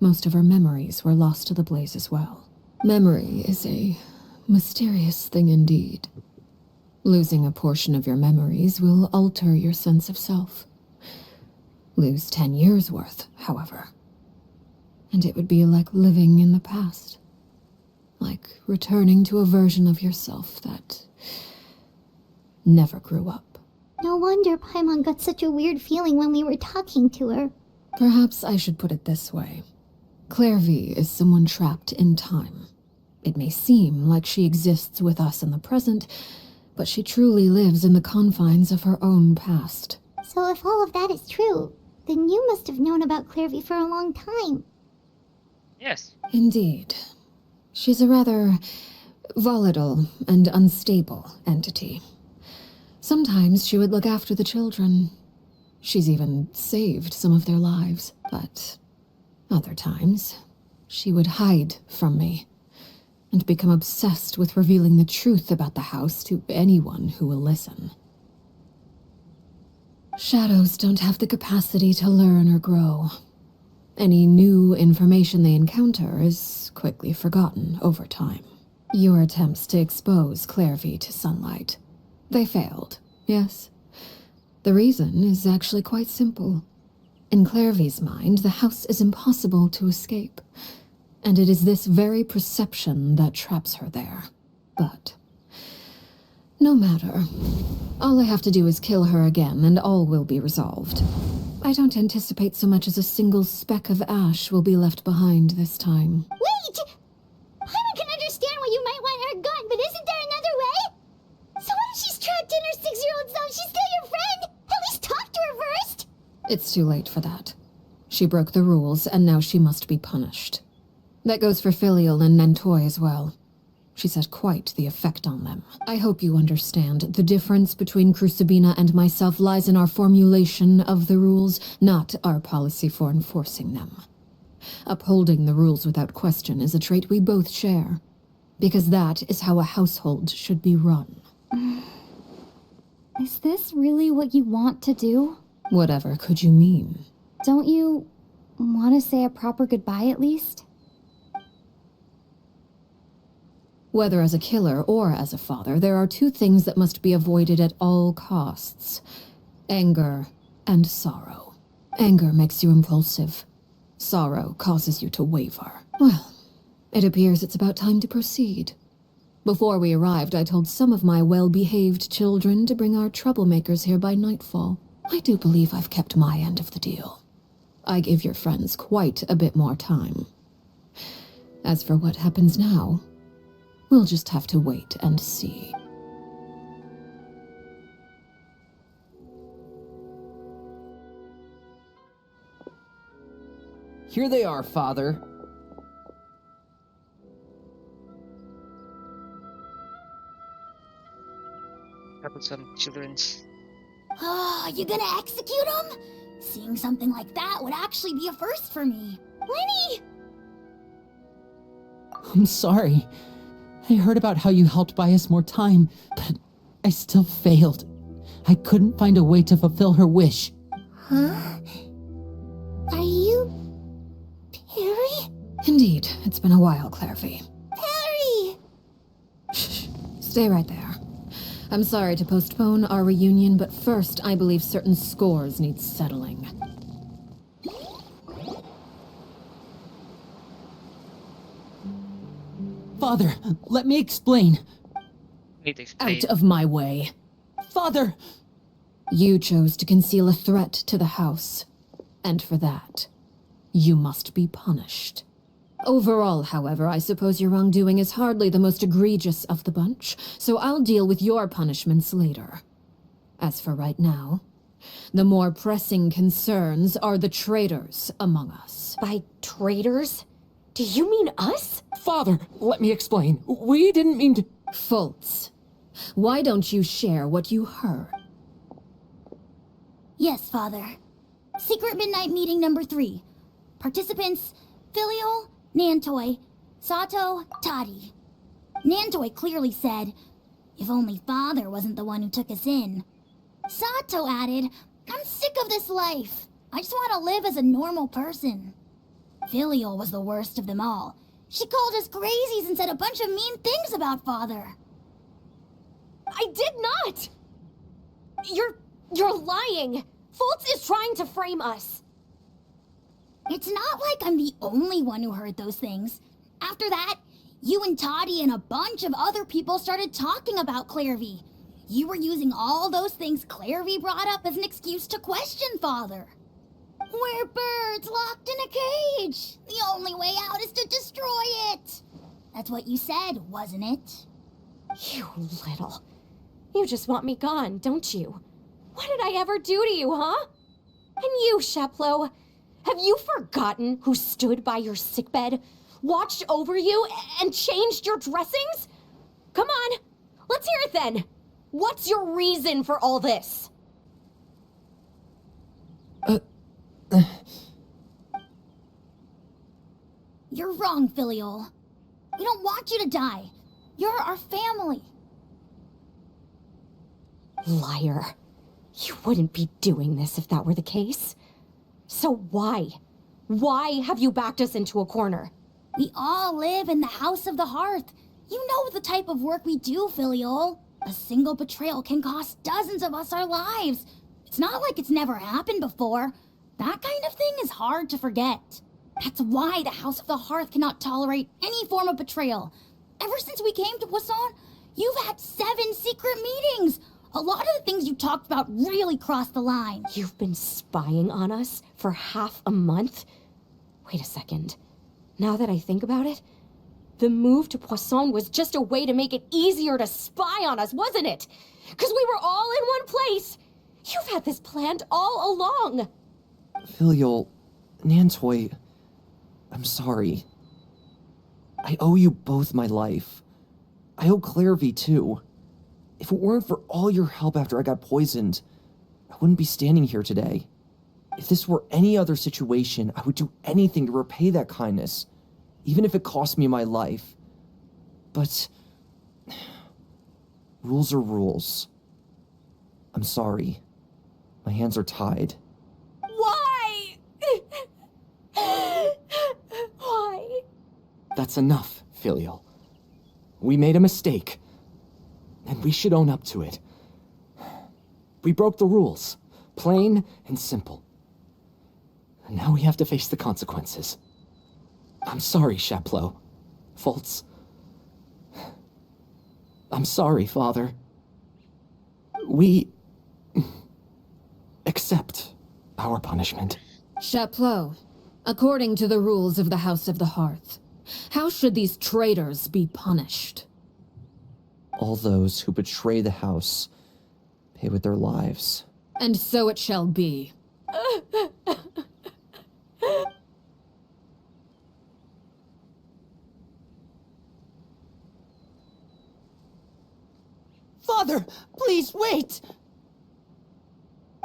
Most of her memories were lost to the blaze as well. Memory is a mysterious thing indeed. Losing a portion of your memories will alter your sense of self. Lose 10 years' worth, however, and it would be like living in the past. Like returning to a version of yourself that never grew up. No wonder Paimon got such a weird feeling when we were talking to her. Perhaps I should put it this way. Clairvy is someone trapped in time. It may seem like she exists with us in the present, but she truly lives in the confines of her own past. So if all of that is true, then you must have known about Clairvy for a long time. Yes. Indeed. She's a rather volatile and unstable entity. Sometimes she would look after the children. She's even saved some of their lives. But other times, she would hide from me and become obsessed with revealing the truth about the house to anyone who will listen. Shadows don't have the capacity to learn or grow. Any new information they encounter is quickly forgotten over time. Your attempts to expose Clairvy to sunlight. They failed, yes? The reason is actually quite simple. In Clairvy's mind, the house is impossible to escape, and it is this very perception that traps her there. But no matter. All I have to do is kill her again, and all will be resolved. I don't anticipate so much as a single speck of ash will be left behind this time. Wait! Paimon can understand why you might want her gone, but isn't there another way? So what if she's trapped in her 6-year-old self? She's still your friend! At least talk to her first! It's too late for that. She broke the rules, and now she must be punished. That goes for Filial and Nentoy as well. She's had quite the effect on them. I hope you understand. The difference between Crucibina and myself lies in our formulation of the rules, not our policy for enforcing them. Upholding the rules without question is a trait we both share, because that is how a household should be run. Is this really what you want to do? Whatever could you mean? Don't you want to say a proper goodbye at least? Whether as a killer or as a father, there are two things that must be avoided at all costs. Anger and sorrow. Anger makes you impulsive. Sorrow causes you to waver. Well, it appears it's about time to proceed. Before we arrived, I told some of my well-behaved children to bring our troublemakers here by nightfall. I do believe I've kept my end of the deal. I gave your friends quite a bit more time. As for what happens now, we'll just have to wait and see. Here they are, Father. Couple some children's. Oh, you gonna execute him? Seeing something like that would actually be a first for me. Lenny! I'm sorry. I heard about how you helped buy us more time, but I still failed. I couldn't find a way to fulfill her wish. Huh? Are you... Perry? Indeed, it's been a while, Clairvy. Perry! Shh, stay right there. I'm sorry to postpone our reunion, but first I believe certain scores need settling. Father, let me explain. Need to explain. Out of my way. Father! You chose to conceal a threat to the house, and for that, you must be punished. Overall, however, I suppose your wrongdoing is hardly the most egregious of the bunch, so I'll deal with your punishments later. As for right now, the more pressing concerns are the traitors among us. By traitors? Do you mean us? Father, let me explain. We didn't mean to... Fultz, why don't you share what you heard? Yes, Father. Secret Midnight Meeting number 3. Participants, Filial, Nantoy, Sato, Toddy. Nantoy clearly said, if only Father wasn't the one who took us in. Sato added, I'm sick of this life. I just want to live as a normal person. Filial was the worst of them all. She called us crazies and said a bunch of mean things about Father. I did not! You're lying! Fultz is trying to frame us. It's not like I'm the only one who heard those things. After that, you and Toddy and a bunch of other people started talking about Clairvy. You were using all those things Clairvy brought up as an excuse to question Father. We're birds locked in a cage. The only way out is to destroy it. That's what you said, wasn't it? You little... You just want me gone, don't you? What did I ever do to you, huh? And you, Sheplo, have you forgotten who stood by your sickbed, watched over you, and changed your dressings? Come on, let's hear it then. What's your reason for all this? You're wrong, Filial. We don't want you to die. You're our family. Liar. You wouldn't be doing this if that were the case. So why? Why have you backed us into a corner? We all live in the House of the Hearth. You know the type of work we do, Filiol. A single betrayal can cost dozens of us our lives. It's not like it's never happened before. That kind of thing is hard to forget. That's why the House of the Hearth cannot tolerate any form of betrayal. Ever since we came to Poisson, you've had 7 secret meetings. A lot of the things you talked about really crossed the line. You've been spying on us for half a month? Wait a second. Now that I think about it, the move to Poisson was just a way to make it easier to spy on us, wasn't it? Because we were all in one place. You've had this planned all along. Filial, Nantoy, I'm sorry. I owe you both my life. I owe Clairvy too. If it weren't for all your help after I got poisoned, I wouldn't be standing here today. If this were any other situation, I would do anything to repay that kindness, even if it cost me my life. But rules are rules. I'm sorry. My hands are tied. Why? Why? That's enough, Filial. We made a mistake, and we should own up to it. We broke the rules, plain and simple. And now we have to face the consequences. I'm sorry, Chaplot. Foltz. I'm sorry, Father. We accept our punishment. Chaplot, according to the rules of the House of the Hearth, how should these traitors be punished? All those who betray the house pay with their lives. And so it shall be. Father, please wait!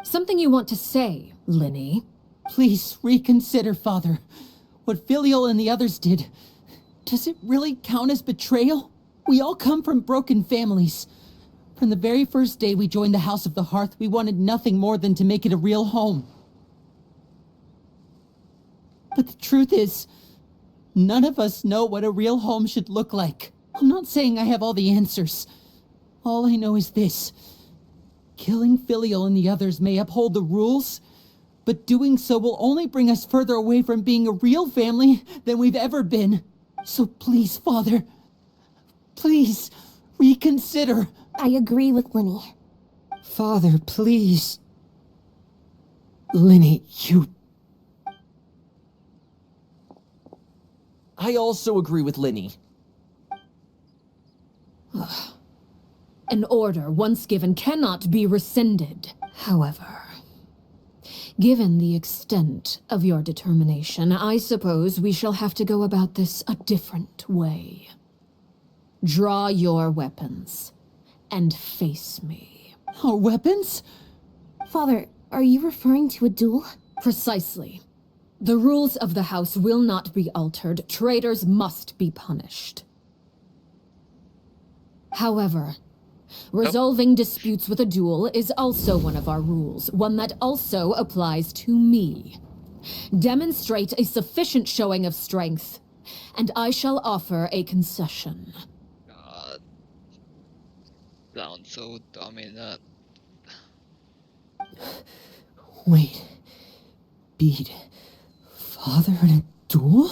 Something you want to say, Linny? Please reconsider, Father. What Filial and the others did, does it really count as betrayal? We all come from broken families. From the very first day we joined the House of the Hearth, we wanted nothing more than to make it a real home. But the truth is, none of us know what a real home should look like. I'm not saying I have all the answers. All I know is this. Killing Filial and the others may uphold the rules, but doing so will only bring us further away from being a real family than we've ever been. So please, Father, please, reconsider. I agree with Linny. Father, please. Linny, you... I also agree with Linny. An order once given cannot be rescinded. However, given the extent of your determination, I suppose we shall have to go about this a different way. Draw your weapons and face me. Our weapons? Father, are you referring to a duel? Precisely. The rules of the house will not be altered. Traitors must be punished. However, resolving disputes with a duel is also one of our rules, one that also applies to me. Demonstrate a sufficient showing of strength, and I shall offer a concession. God. Sounds so dumb in that. Wait. Beat Father in a duel?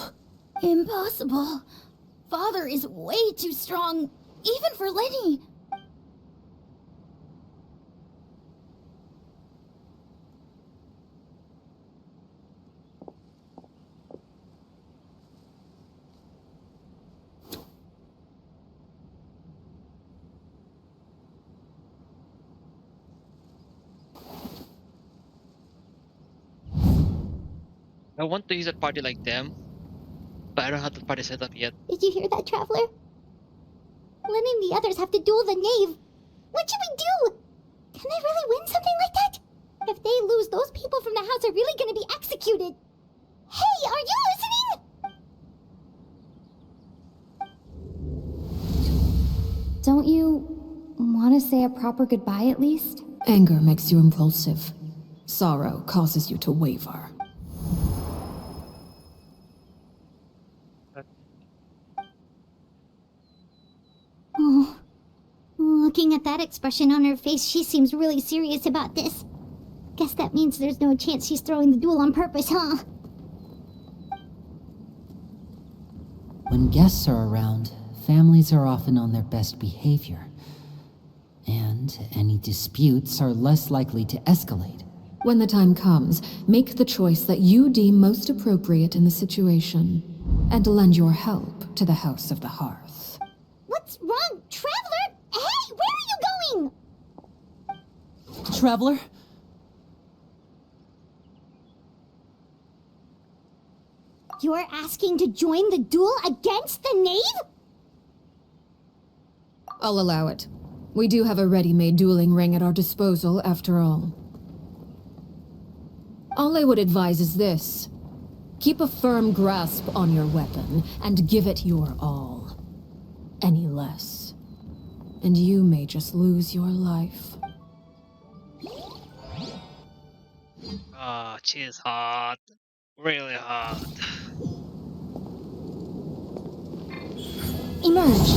Impossible. Father is way too strong, even for Lenny. I want to use a party like them, but I don't have the party set up yet. Did you hear that, Traveler? Lenny and the others have to duel the Knave. What should we do? Can they really win something like that? If they lose, those people from the house are really gonna be executed. Hey, are you listening? Don't you want to say a proper goodbye at least? Anger makes you impulsive. Sorrow causes you to waver. Looking at that expression on her face, she seems really serious about this. Guess that means there's no chance she's throwing the duel on purpose, huh? When guests are around, families are often on their best behavior. And any disputes are less likely to escalate. When the time comes, make the choice that you deem most appropriate in the situation, and lend your help to the House of the Hearth. What's wrong, Traveler? Hey, where are you going? Traveler? You're asking to join the duel against the Knave? I'll allow it. We do have a ready-made dueling ring at our disposal, after all. All I would advise is this. Keep a firm grasp on your weapon, and give it your all. Any less, and you may just lose your life. Ah, she's hot. Really hot. Emerge.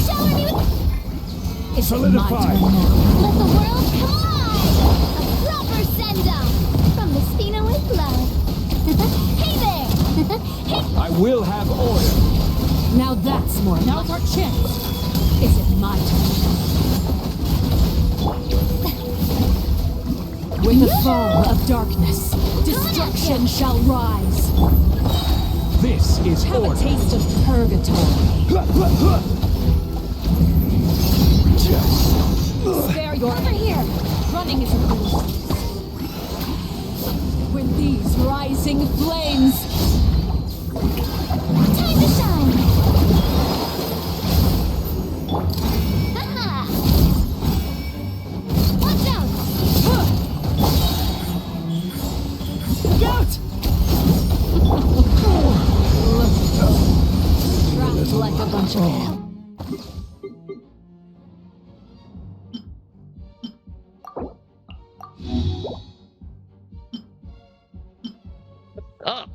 Shower me with... It's my turn now. Let the world collide! A proper send-off from the Spina with love. Hey there! Hey! I will have order. Now that's more. Now's our chance. Is it my turn? With the fall of darkness, destruction shall rise. This is Have order. a taste of purgatory. Spare your over here. Running isn't good. With these rising flames, Time to shine! Ha-ha! Watch out! out! Trapped like a bunch of hell. Oh.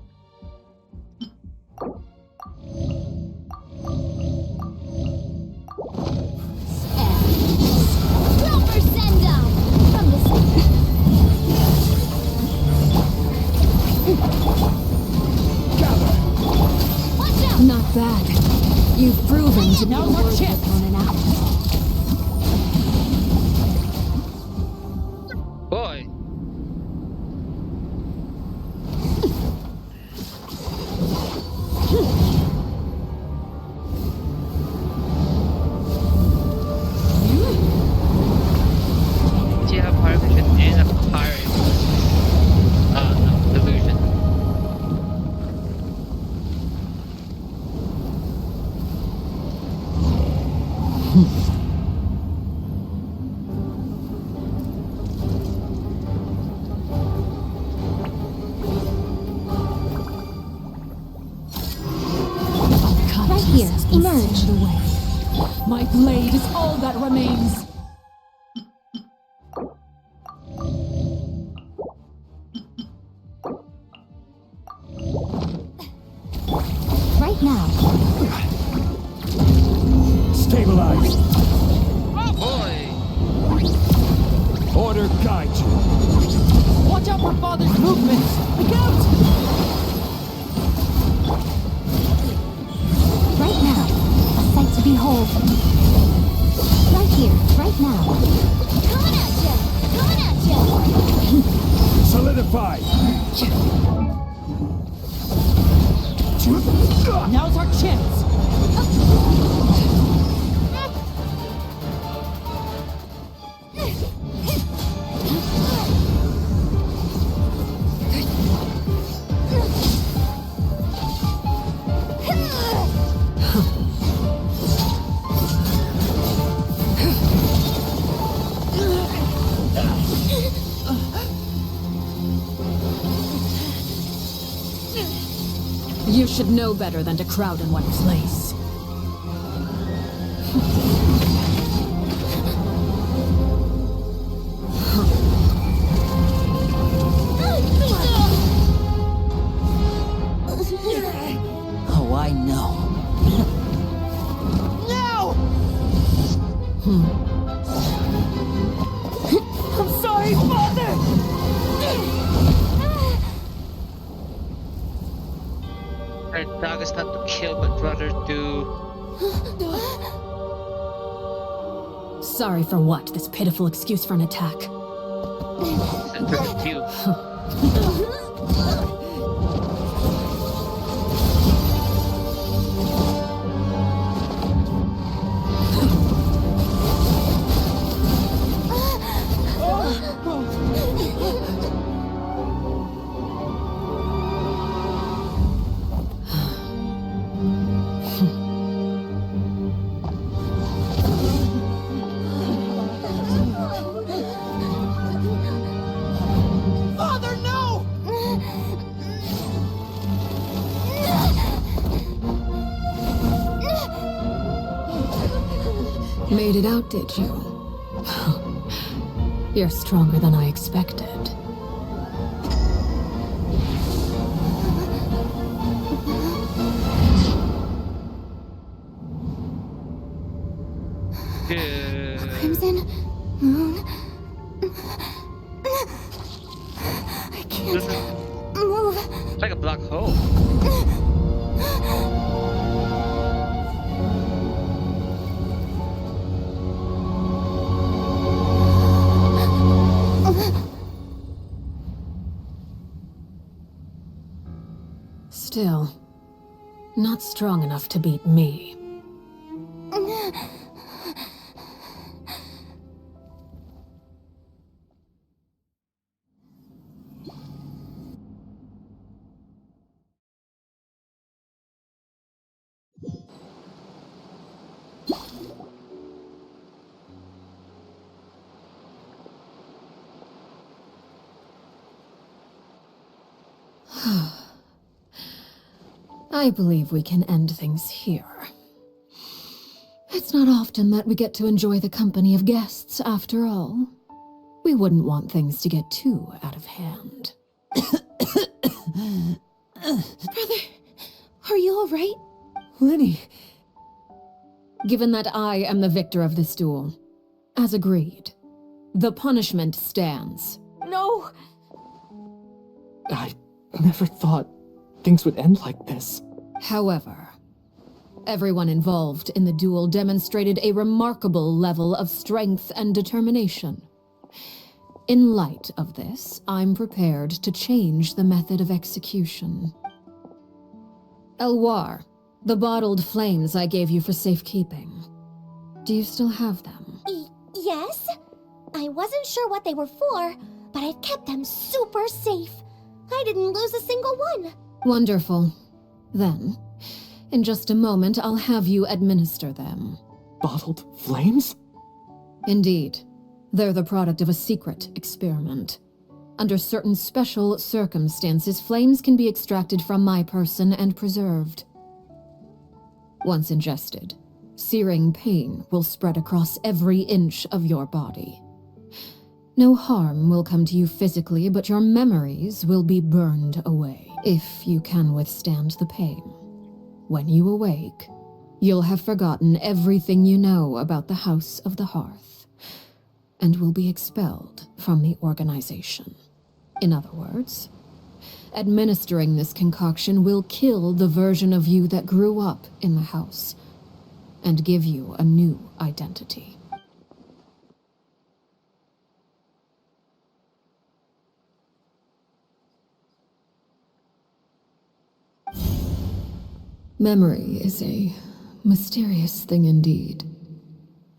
Proper send-off from the Watch out! Not bad. You've proven to be a worthy opponent out. Boy. Do you have fire vision and a fire illusion? Right here, emerge. The way. My blade is all that remains. Right now. Stabilize. Boy. Order guide you. Watch out for Father's movements! Look out! Right now. A sight to behold. Right here, right now. Coming at ya! Coming at ya! Solidify. Now's our chance! You should know better than to crowd in one place. Oh, I know. promise not to kill, but rather to... Sorry for what? This pitiful excuse for an attack. Protect you. Father, no! Made it out, did you? You're stronger than I expected. Crimson Moon. I can't move. It's like a black hole. Still, not strong enough to beat me. I believe we can end things here. It's not often that we get to enjoy the company of guests, after all. We wouldn't want things to get too out of hand. Brother, are you all right? Lenny! Given that I am the victor of this duel, as agreed, the punishment stands. No! I never thought things would end like this. However, everyone involved in the duel demonstrated a remarkable level of strength and determination. In light of this, I'm prepared to change the method of execution. Elwar, the bottled flames I gave you for safekeeping. Do you still have them? Yes? I wasn't sure what they were for, but I've kept them super safe. I didn't lose a single one. Wonderful. Then, in just a moment, I'll have you administer them. Bottled flames? Indeed. They're the product of a secret experiment. Under certain special circumstances, flames can be extracted from my person and preserved. Once ingested, searing pain will spread across every inch of your body. No harm will come to you physically, but your memories will be burned away, if you can withstand the pain. When you awake, you'll have forgotten everything you know about the House of the Hearth, and will be expelled from the organization. In other words, administering this concoction will kill the version of you that grew up in the house, and give you a new identity. Memory is a mysterious thing indeed.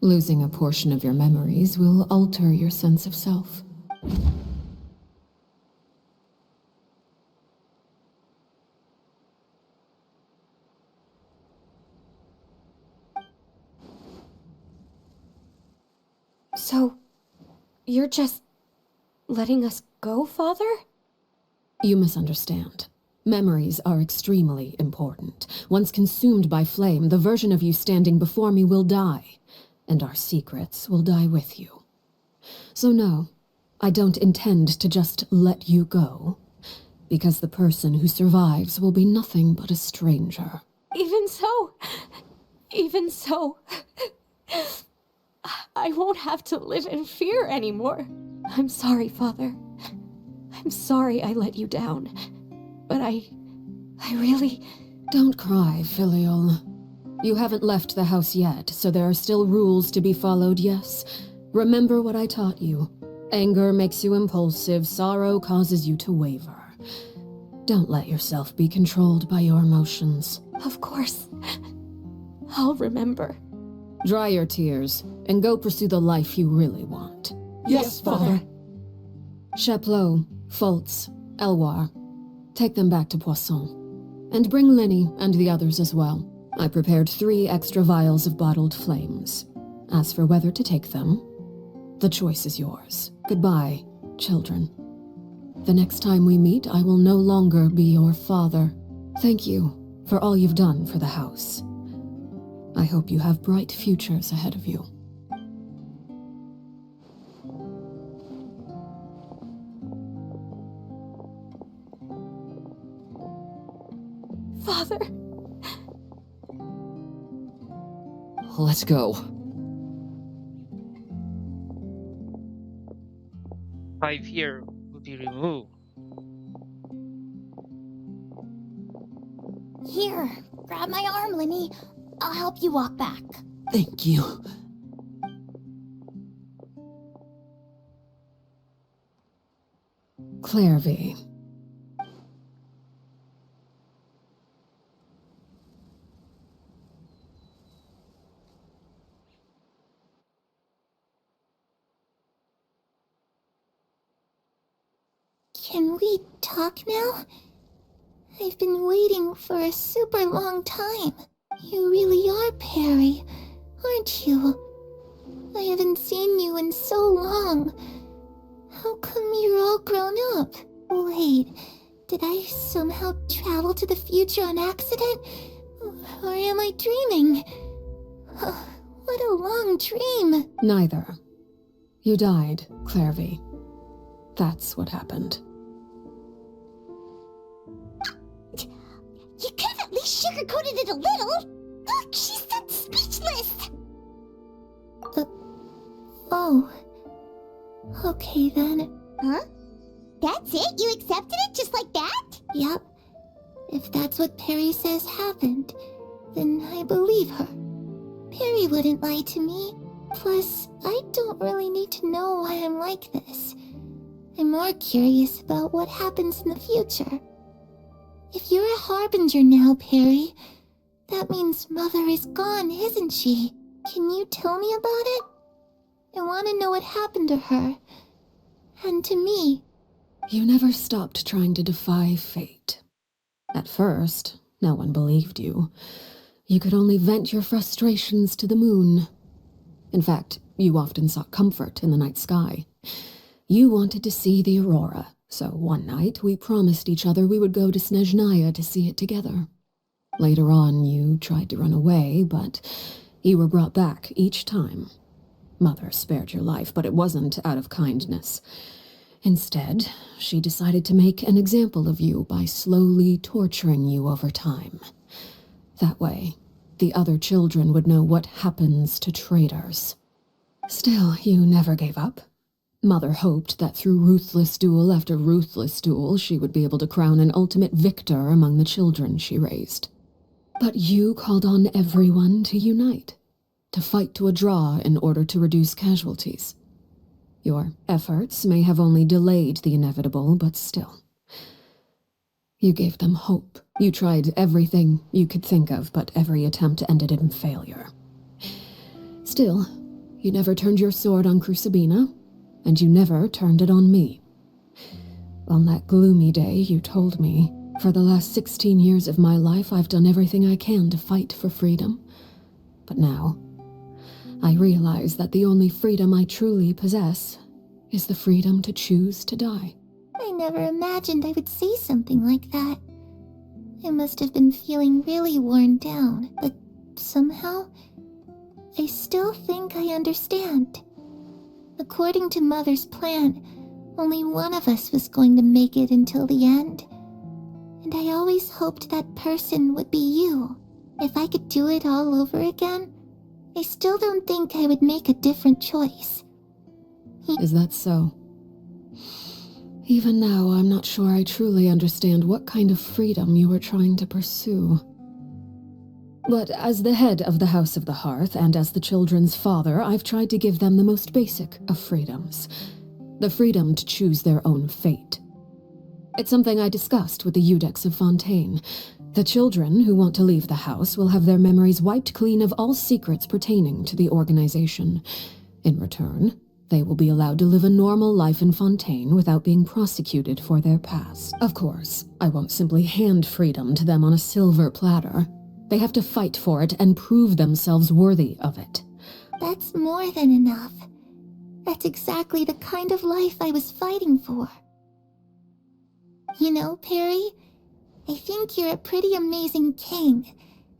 Losing a portion of your memories will alter your sense of self. So, you're just letting us go, Father? You misunderstand. Memories are extremely important. Once consumed by flame, the version of you standing before me will die, and our secrets will die with you. So no, I don't intend to just let you go, because the person who survives will be nothing but a stranger. Even so, I won't have to live in fear anymore. I'm sorry, Father. I'm sorry I let you down. But I really Don't cry, Filial. You haven't left the house yet, so there are still rules to be followed, yes? Remember what I taught you. Anger makes you impulsive, sorrow causes you to waver. Don't let yourself be controlled by your emotions. Of course. I'll remember. Dry your tears, and go pursue the life you really want. Yes, Father. Chaplot, Foltz, Elwar, take them back to Poisson. And bring Linny and the others as well. I prepared 3 extra vials of bottled flames. As for whether to take them, the choice is yours. Goodbye, children. The next time we meet, I will no longer be your father. Thank you for all you've done for the house. I hope you have bright futures ahead of you. Father. Let's go. 5 here will be removed. Here, grab my arm, Linny. I'll help you walk back. Thank you. Clairvy. Can we talk now? I've been waiting for a super long time. You really are Perry, aren't you? I haven't seen you in so long. How come you're all grown up? Wait, did I somehow travel to the future on accident? Or am I dreaming? What a long dream. Neither. You died, Clairvy. That's what happened. You could have at least sugarcoated it a little. Look, she's that speechless. Oh. Okay then. Huh? That's it? You accepted it just like that? Yep. If that's what Perry says happened, then I believe her. Perry wouldn't lie to me. Plus, I don't really need to know why I'm like this. I'm more curious about what happens in the future. If you're a harbinger now, Perry, that means Mother is gone, isn't she? Can you tell me about it? I want to know what happened to her. And to me. You never stopped trying to defy fate. At first, no one believed you. You could only vent your frustrations to the moon. In fact, you often sought comfort in the night sky. You wanted to see the aurora, so one night we promised each other we would go to Snezhnaya to see it together. Later on, you tried to run away, but you were brought back each time. Mother spared your life, but it wasn't out of kindness. Instead, she decided to make an example of you by slowly torturing you over time. That way, the other children would know what happens to traitors. Still, you never gave up. Mother hoped that through ruthless duel after ruthless duel, she would be able to crown an ultimate victor among the children she raised. But you called on everyone to unite, to fight to a draw in order to reduce casualties. Your efforts may have only delayed the inevitable, but still. You gave them hope. You tried everything you could think of, but every attempt ended in failure. Still, you never turned your sword on Crucibina, and you never turned it on me. On that gloomy day, you told me, for the last 16 years of my life, I've done everything I can to fight for freedom. But now, I realize that the only freedom I truly possess is the freedom to choose to die. I never imagined I would say something like that. I must have been feeling really worn down, but somehow, I still think I understand. According to Mother's plan, only one of us was going to make it until the end. And I always hoped that person would be you. If I could do it all over again, I still don't think I would make a different choice. Is that so? Even now, I'm not sure I truly understand what kind of freedom you were trying to pursue. But as the head of the House of the Hearth and as the children's father, I've tried to give them the most basic of freedoms. The freedom to choose their own fate. It's something I discussed with the Iudex of Fontaine. The children who want to leave the house will have their memories wiped clean of all secrets pertaining to the organization. In return, they will be allowed to live a normal life in Fontaine without being prosecuted for their past. Of course, I won't simply hand freedom to them on a silver platter. They have to fight for it and prove themselves worthy of it. That's more than enough. That's exactly the kind of life I was fighting for. You know, Perry, I think you're a pretty amazing king,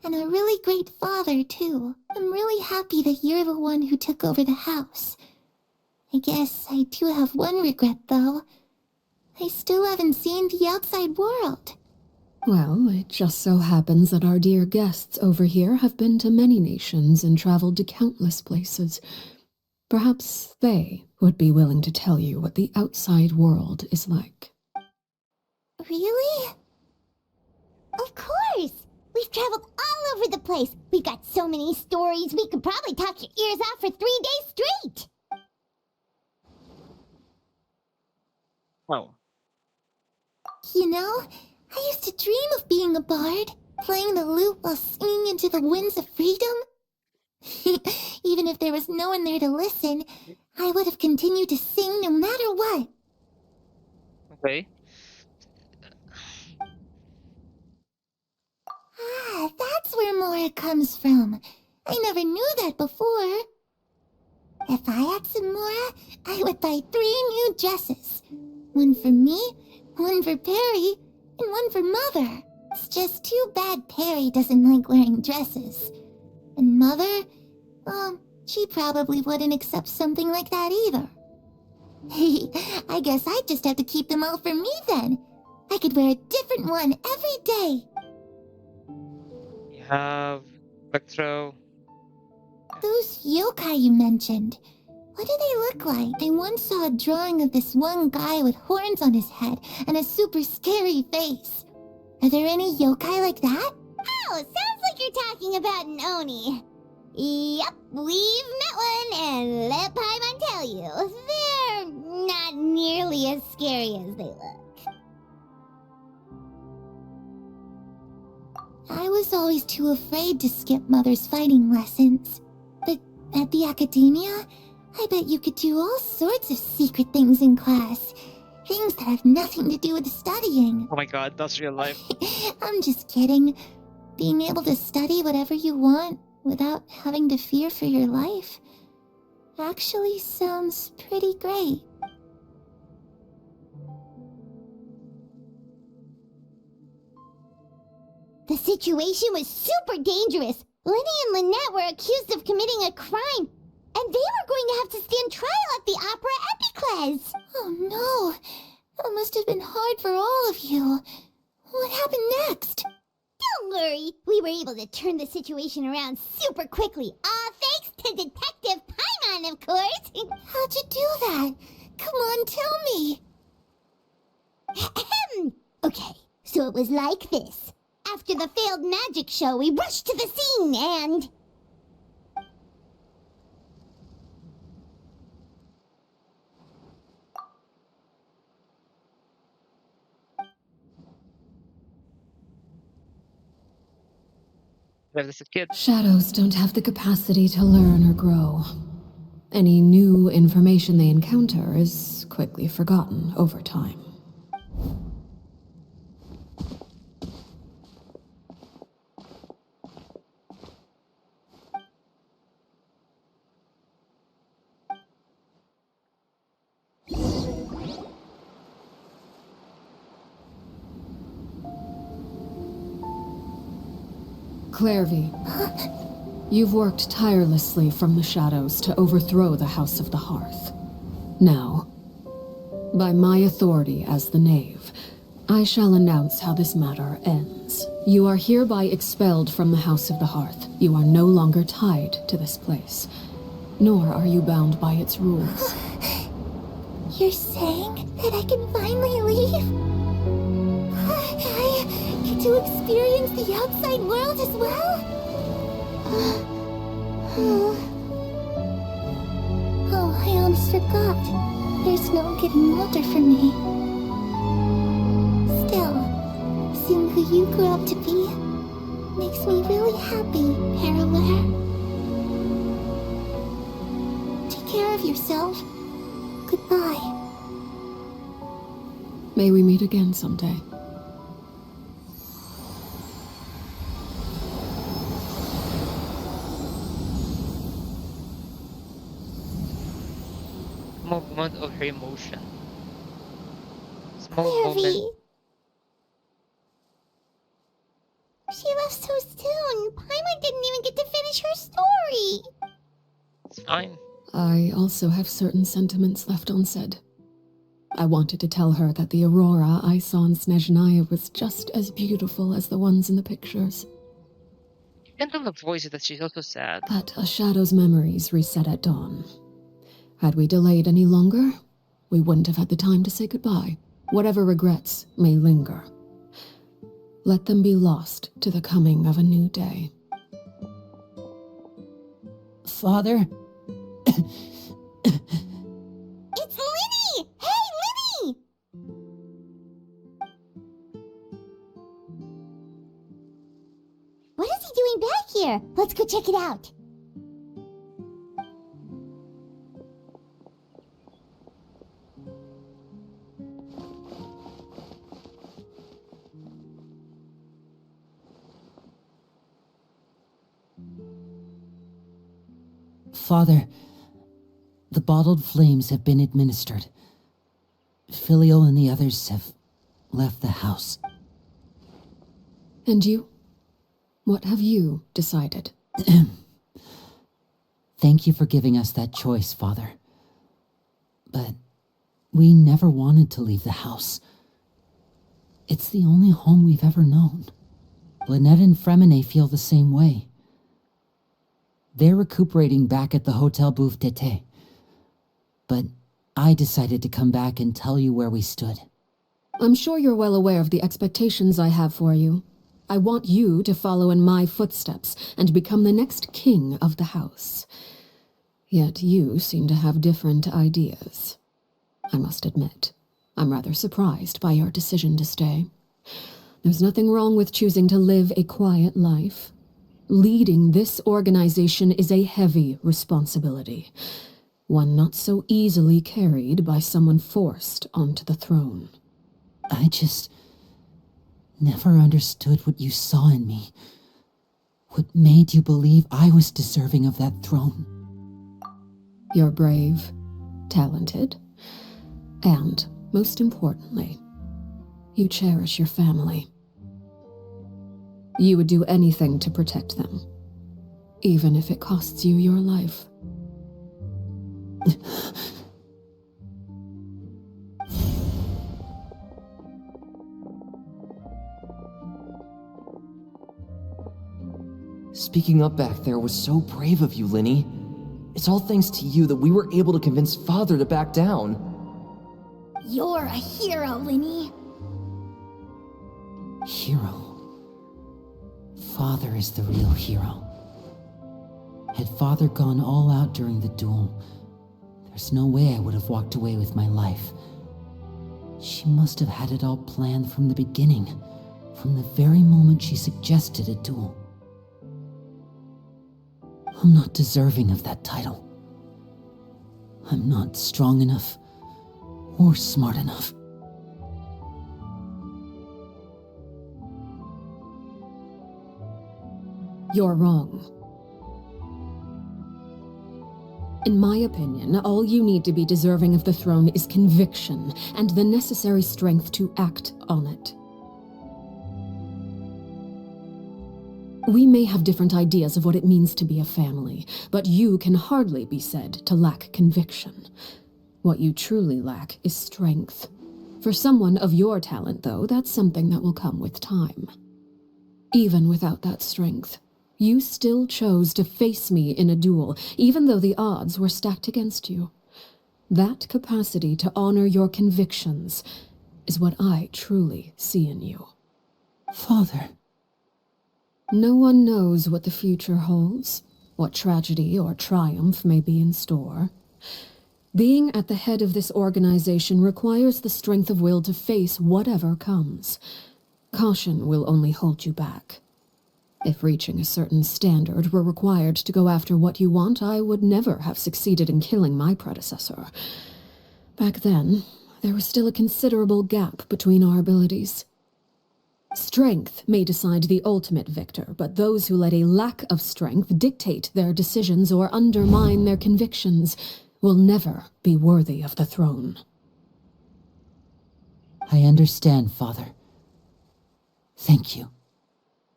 and a really great father, too. I'm really happy that you're the one who took over the house. I guess I do have one regret, though. I still haven't seen the outside world. Well, it just so happens that our dear guests over here have been to many nations and traveled to countless places. Perhaps they would be willing to tell you what the outside world is like. Really? Of course! We've traveled all over the place. We've got so many stories, we could probably talk your ears off for 3 days straight. Oh. You know, I used to dream of being a bard, playing the lute while singing into the winds of freedom. Even if there was no one there to listen, I would have continued to sing no matter what. Okay. Ah, that's where Mora comes from. I never knew that before. If I had some Mora, I would buy 3 new dresses. One for me, one for Perry, and one for Mother. It's just too bad Perry doesn't like wearing dresses. And Mother, she probably wouldn't accept something like that either. I guess I'd just have to keep them all for me then. I could wear a different one every day. You have Electro. Those yokai you mentioned, what do they look like? I once saw a drawing of this one guy with horns on his head and a super scary face. Are there any yokai like that? Oh, sounds like you're talking about an Oni. Yep, we've met one, and let Paimon tell you, they're not nearly as scary as they look. I was always too afraid to skip Mother's fighting lessons. But at the academia, I bet you could do all sorts of secret things in class. Things that have nothing to do with studying. Oh my god, that's real life. I'm just kidding. Being able to study whatever you want without having to fear for your life actually sounds pretty great. The situation was super dangerous. Lenny and Lynette were accused of committing a crime, and they were going to have to stand trial at the Opera Epicles. Oh no, that must have been hard for all of you. What happened next? Don't worry, we were able to turn the situation around super quickly. All thanks to Detective Paimon, of course. How'd you do that? Come on, tell me. Okay, so it was like this. After the failed magic show, we rushed to the scene and... As a kid. Shadows don't have the capacity to learn or grow. Any new information they encounter is quickly forgotten over time. Clairvy, you've worked tirelessly from the shadows to overthrow the House of the Hearth. Now, by my authority as the Knave, I shall announce how this matter ends. You are hereby expelled from the House of the Hearth. You are no longer tied to this place, nor are you bound by its rules. You're saying that I can finally leave? I get to experience the outside world as well? getting older for me. Still, seeing who you grew up to be makes me really happy, Parallel. Take care of yourself. Goodbye. May we meet again someday. Small moment of her emotion. Small moment. Clairvy. She left so soon. Paimon didn't even get to finish her story. It's fine. I also have certain sentiments left unsaid. I wanted to tell her that the aurora I saw in Snezhnaya was just as beautiful as the ones in the pictures. You can tell her voice that she's also sad. But a shadow's memories reset at dawn. Had we delayed any longer, we wouldn't have had the time to say goodbye. Whatever regrets may linger, let them be lost to the coming of a new day. Father? It's Linny! Hey, Linny! What is he doing back here? Let's go check it out. Father, the bottled flames have been administered. Filial and the others have left the house. And you? What have you decided? Thank you for giving us that choice, Father. But we never wanted to leave the house. It's the only home we've ever known. Lynette and Fremine feel the same way. They're recuperating back at the Hotel Bouffe d'Été. But I decided to come back and tell you where we stood. I'm sure you're well aware of the expectations I have for you. I want you to follow in my footsteps and become the next king of the house. Yet you seem to have different ideas. I must admit, I'm rather surprised by your decision to stay. There's nothing wrong with choosing to live a quiet life. Leading this organization is a heavy responsibility, one not so easily carried by someone forced onto the throne. I just never understood what you saw in me. What made you believe I was deserving of that throne? You're brave, talented, and, most importantly, you cherish your family. You would do anything to protect them, even if it costs you your life. Speaking up back there was so brave of you, Linny. It's all thanks to you that we were able to convince Father to back down. You're a hero, Linny. Hero. Father is the real hero. Had Father gone all out during the duel, there's no way I would have walked away with my life. She must have had it all planned from the beginning, from the very moment she suggested a duel. I'm not deserving of that title. I'm not strong enough or smart enough. You're wrong. In my opinion, all you need to be deserving of the throne is conviction and the necessary strength to act on it. We may have different ideas of what it means to be a family, but you can hardly be said to lack conviction. What you truly lack is strength. For someone of your talent, though, that's something that will come with time. Even without that strength, you still chose to face me in a duel, even though the odds were stacked against you. That capacity to honor your convictions is what I truly see in you. Father. No one knows what the future holds, what tragedy or triumph may be in store. Being at the head of this organization requires the strength of will to face whatever comes. Caution will only hold you back. If reaching a certain standard were required to go after what you want, I would never have succeeded in killing my predecessor. Back then, there was still a considerable gap between our abilities. Strength may decide the ultimate victor, but those who let a lack of strength dictate their decisions or undermine their convictions will never be worthy of the throne. I understand, Father. Thank you.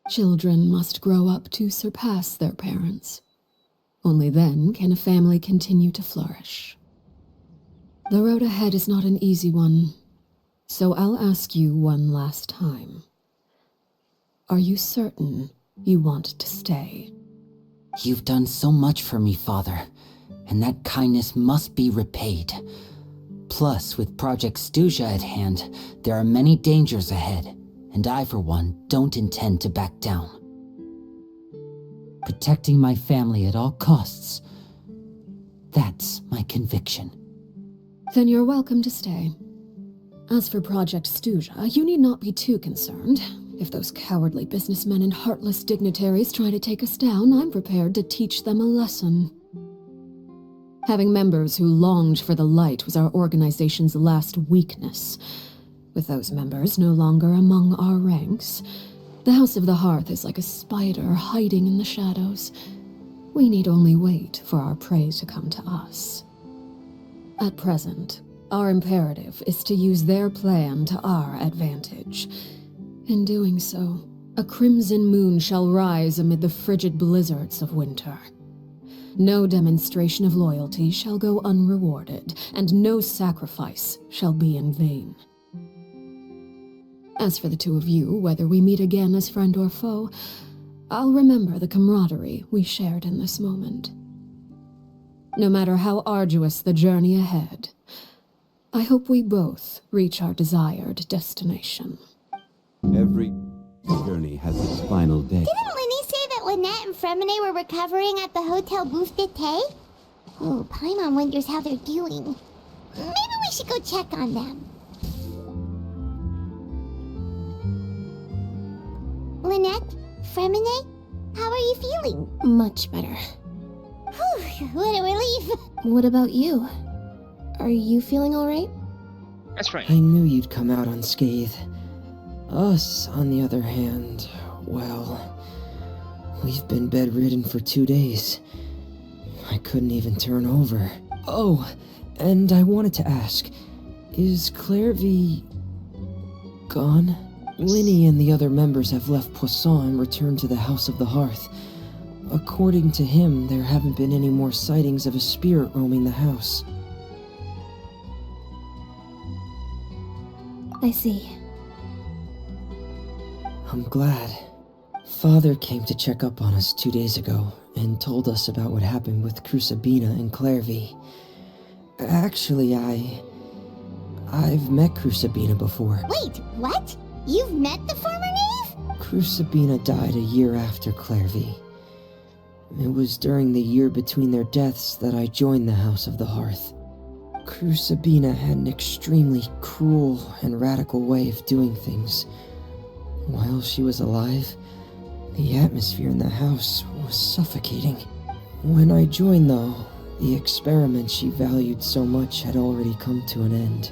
Children must grow up to surpass their parents. Only then can a family continue to flourish. The road ahead is not an easy one, so I'll ask you one last time. Are you certain you want to stay? You've done so much for me, Father, and that kindness must be repaid. Plus, with Project Stuja at hand, there are many dangers ahead, and I, for one, don't intend to back down. Protecting my family at all costs, that's my conviction. Then you're welcome to stay. As for Project Stuja, you need not be too concerned. If those cowardly businessmen and heartless dignitaries try to take us down, I'm prepared to teach them a lesson. Having members who longed for the light was our organization's last weakness. With those members no longer among our ranks, the House of the Hearth is like a spider hiding in the shadows. We need only wait for our prey to come to us. At present, our imperative is to use their plan to our advantage. In doing so, a crimson moon shall rise amid the frigid blizzards of winter. No demonstration of loyalty shall go unrewarded, and no sacrifice shall be in vain. As for the two of you, whether we meet again as friend or foe, I'll remember the camaraderie we shared in this moment. No matter how arduous the journey ahead, I hope we both reach our desired destination. Every journey has its final day. Didn't Linny say that Lynette and Fremine were recovering at the Hotel Bouffe d'été? Oh, Paimon wonders how they're doing. Maybe we should go check on them. Lynette? Fremine? How are you feeling? Much better. Whew, what a relief. What about you? Are you feeling alright? That's right. I knew you'd come out unscathed. Us, on the other hand, well, we've been bedridden for 2 days. I couldn't even turn over. Oh, and I wanted to ask, is Clairvy gone? Linny and the other members have left Poisson and returned to the House of the Hearth. According to him, there haven't been any more sightings of a spirit roaming the house. I see. I'm glad. Father came to check up on us 2 days ago and told us about what happened with Crusabina and Clairvy. Actually, I've met Crusabina before. Wait, what? You've met the former Knave? Crusabina died a year after Clairvy. It was during the year between their deaths that I joined the House of the Hearth. Crusabina had an extremely cruel and radical way of doing things. While she was alive, the atmosphere in the house was suffocating. When I joined, though, the experiment she valued so much had already come to an end,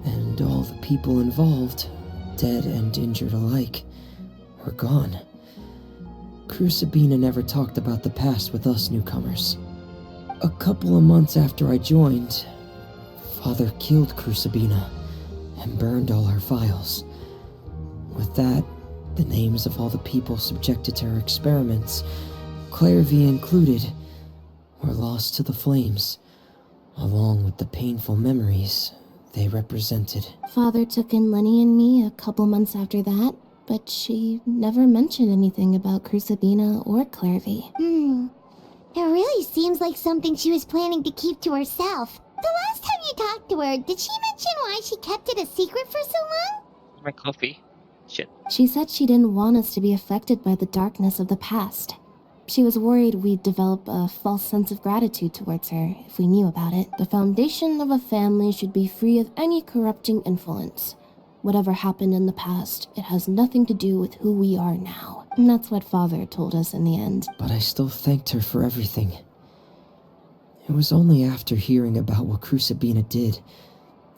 and all the people involved, dead and injured alike, were gone. Crusabina never talked about the past with us newcomers. A couple of months after I joined, Father killed Crusabina and burned all her files. With that, the names of all the people subjected to her experiments, Clairvy included, were lost to the flames, along with the painful memories they represented. Father took in Lenny and me a couple months after that, but she never mentioned anything about Crusabina or Clairvy. It really seems like something she was planning to keep to herself. The last time you talked to her, did she mention why she kept it a secret for so long? My coffee. Shit. She said she didn't want us to be affected by the darkness of the past. She was worried we'd develop a false sense of gratitude towards her if we knew about it. The foundation of a family should be free of any corrupting influence. Whatever happened in the past, it has nothing to do with who we are now. And that's what Father told us in the end. But I still thanked her for everything. It was only after hearing about what Crucibina did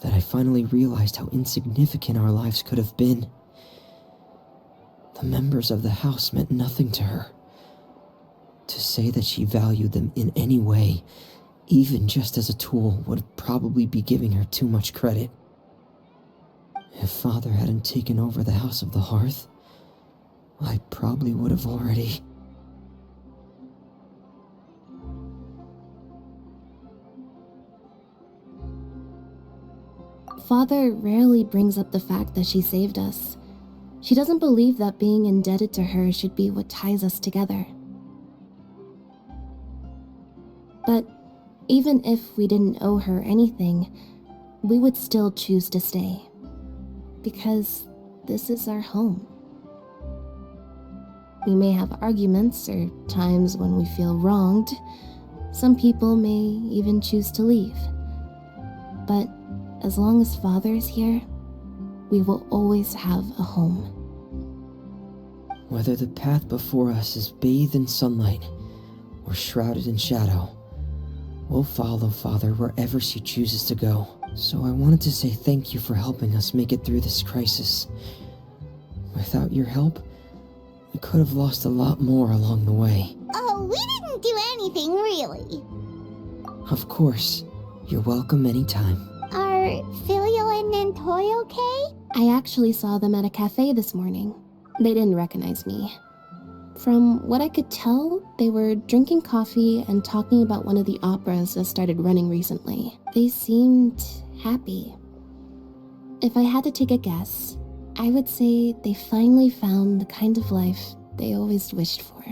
that I finally realized how insignificant our lives could have been. The members of the house meant nothing to her. To say that she valued them in any way, even just as a tool, would probably be giving her too much credit. If Father hadn't taken over the House of the Hearth, I probably would have already... Father rarely brings up the fact that she saved us. She doesn't believe that being indebted to her should be what ties us together. But even if we didn't owe her anything, we would still choose to stay. Because this is our home. We may have arguments or times when we feel wronged. Some people may even choose to leave. But as long as Father is here, we will always have a home. Whether the path before us is bathed in sunlight or shrouded in shadow, we'll follow Father wherever she chooses to go. So I wanted to say thank you for helping us make it through this crisis. Without your help, we could have lost a lot more along the way. Oh, we didn't do anything, really. Of course. You're welcome anytime. Are Filial and Nantoy okay? I actually saw them at a cafe this morning. They didn't recognize me. From what I could tell, they were drinking coffee and talking about one of the operas that started running recently. They seemed happy. If I had to take a guess, I would say they finally found the kind of life they always wished for.